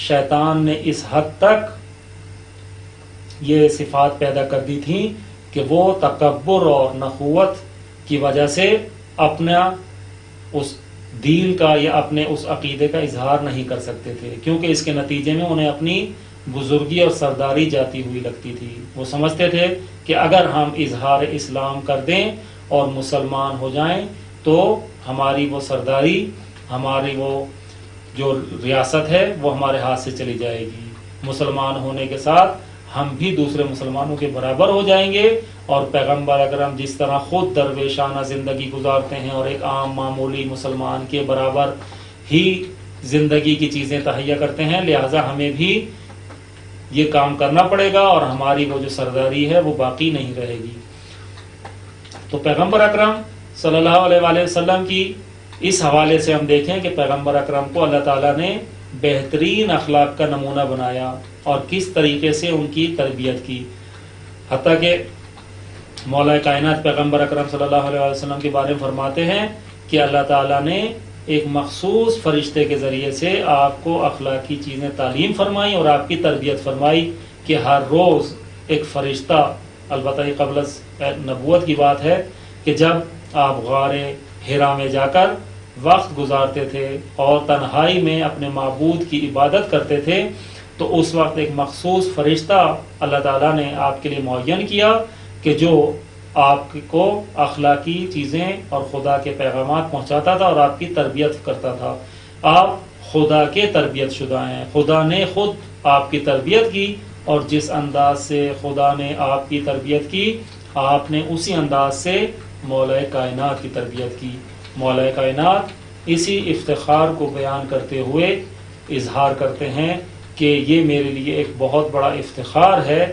شیطان نے اس حد تک یہ صفات پیدا کر دی تھیں کہ وہ تکبر اور نخوت کی وجہ سے اپنا اس دین کا یا اپنے اس عقیدے کا اظہار نہیں کر سکتے تھے، کیونکہ اس کے نتیجے میں انہیں اپنی بزرگی اور سرداری جاتی ہوئی لگتی تھی۔ وہ سمجھتے تھے کہ اگر ہم اظہار اسلام کر دیں اور مسلمان ہو جائیں تو ہماری وہ سرداری، ہماری وہ جو ریاست ہے وہ ہمارے ہاتھ سے چلی جائے گی، مسلمان ہونے کے ساتھ ہم بھی دوسرے مسلمانوں کے برابر ہو جائیں گے، اور پیغمبر اکرم جس طرح خود درویشانہ زندگی گزارتے ہیں اور ایک عام معمولی مسلمان کے برابر ہی زندگی کی چیزیں تہیا کرتے ہیں، لہٰذا ہمیں بھی یہ کام کرنا پڑے گا اور ہماری وہ جو سرداری ہے وہ باقی نہیں رہے گی۔ تو پیغمبر اکرم صلی اللہ علیہ وآلہ وسلم کی اس حوالے سے ہم دیکھیں کہ پیغمبر اکرم کو اللہ تعالیٰ نے بہترین اخلاق کا نمونہ بنایا اور کس طریقے سے ان کی تربیت کی، حتیٰ کہ مولا کائنات پیغمبر اکرم صلی اللہ علیہ وسلم کے بارے میں فرماتے ہیں کہ اللہ تعالیٰ نے ایک مخصوص فرشتے کے ذریعے سے آپ کو اخلاقی چیزیں تعلیم فرمائی اور آپ کی تربیت فرمائی کہ ہر روز ایک فرشتہ، البتہ یہ قبل نبوت کی بات ہے کہ جب آپ غار حرا میں جا کر وقت گزارتے تھے اور تنہائی میں اپنے معبود کی عبادت کرتے تھے تو اس وقت ایک مخصوص فرشتہ اللہ تعالیٰ نے آپ کے لیے معین کیا کہ جو آپ کو اخلاقی چیزیں اور خدا کے پیغامات پہنچاتا تھا اور آپ کی تربیت کرتا تھا۔ آپ خدا کے تربیت شدہ ہیں، خدا نے خود آپ کی تربیت کی، اور جس انداز سے خدا نے آپ کی تربیت کی آپ نے اسی انداز سے مولا کائنات کی تربیت کی۔ مولا کائنات اسی افتخار کو بیان کرتے ہوئے اظہار کرتے ہیں کہ یہ میرے لیے ایک بہت بڑا افتخار ہے،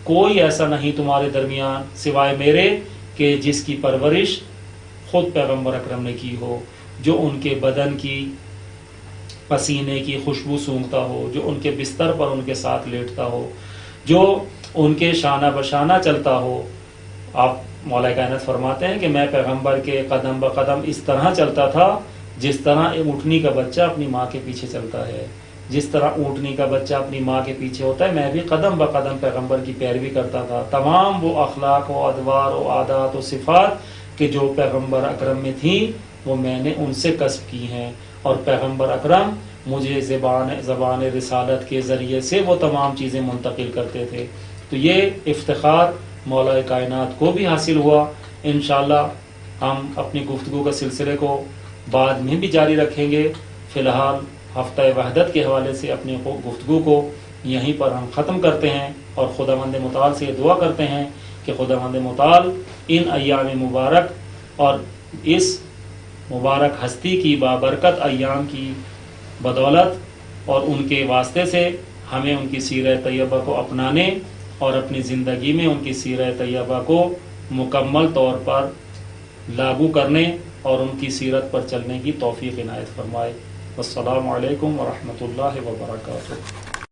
کوئی ایسا نہیں تمہارے درمیان سوائے میرے کہ جس کی پرورش خود پیغمبر اکرم نے کی ہو، جو ان کے بدن کی پسینے کی خوشبو سونگھتا ہو، جو ان کے بستر پر ان کے ساتھ لیٹتا ہو، جو ان کے شانہ بشانہ چلتا ہو۔ آپ مولا کائنات فرماتے ہیں کہ میں پیغمبر کے قدم بقدم اس طرح چلتا تھا جس طرح ایک اونٹنی کا بچہ اپنی ماں کے پیچھے چلتا ہے، جس طرح اونٹنی کا بچہ اپنی ماں کے پیچھے ہوتا ہے، میں بھی قدم بقدم پیغمبر کی پیروی کرتا تھا۔ تمام وہ اخلاق و ادوار و عادات و صفات کہ جو پیغمبر اکرم میں تھیں وہ میں نے ان سے کسب کی ہیں، اور پیغمبر اکرم مجھے زبان رسالت کے ذریعے سے وہ تمام چیزیں منتقل کرتے تھے۔ تو یہ افتخار مولا کائنات کو بھی حاصل ہوا۔ انشاءاللہ ہم اپنی گفتگو کا سلسلے کو بعد میں بھی جاری رکھیں گے۔ فی الحال ہفتہ وحدت کے حوالے سے اپنی گفتگو کو یہیں پر ہم ختم کرتے ہیں، اور خداوند متعال سے یہ دعا کرتے ہیں کہ خداوند متعال ان ایام مبارک اور اس مبارک ہستی کی بابرکت ایام کی بدولت اور ان کے واسطے سے ہمیں ان کی سیرت طیبہ کو اپنانے اور اپنی زندگی میں ان کی سیرت طیبہ کو مکمل طور پر لاگو کرنے اور ان کی سیرت پر چلنے کی توفیق عنایت فرمائے۔ السلام علیکم ورحمۃ اللہ وبرکاتہ۔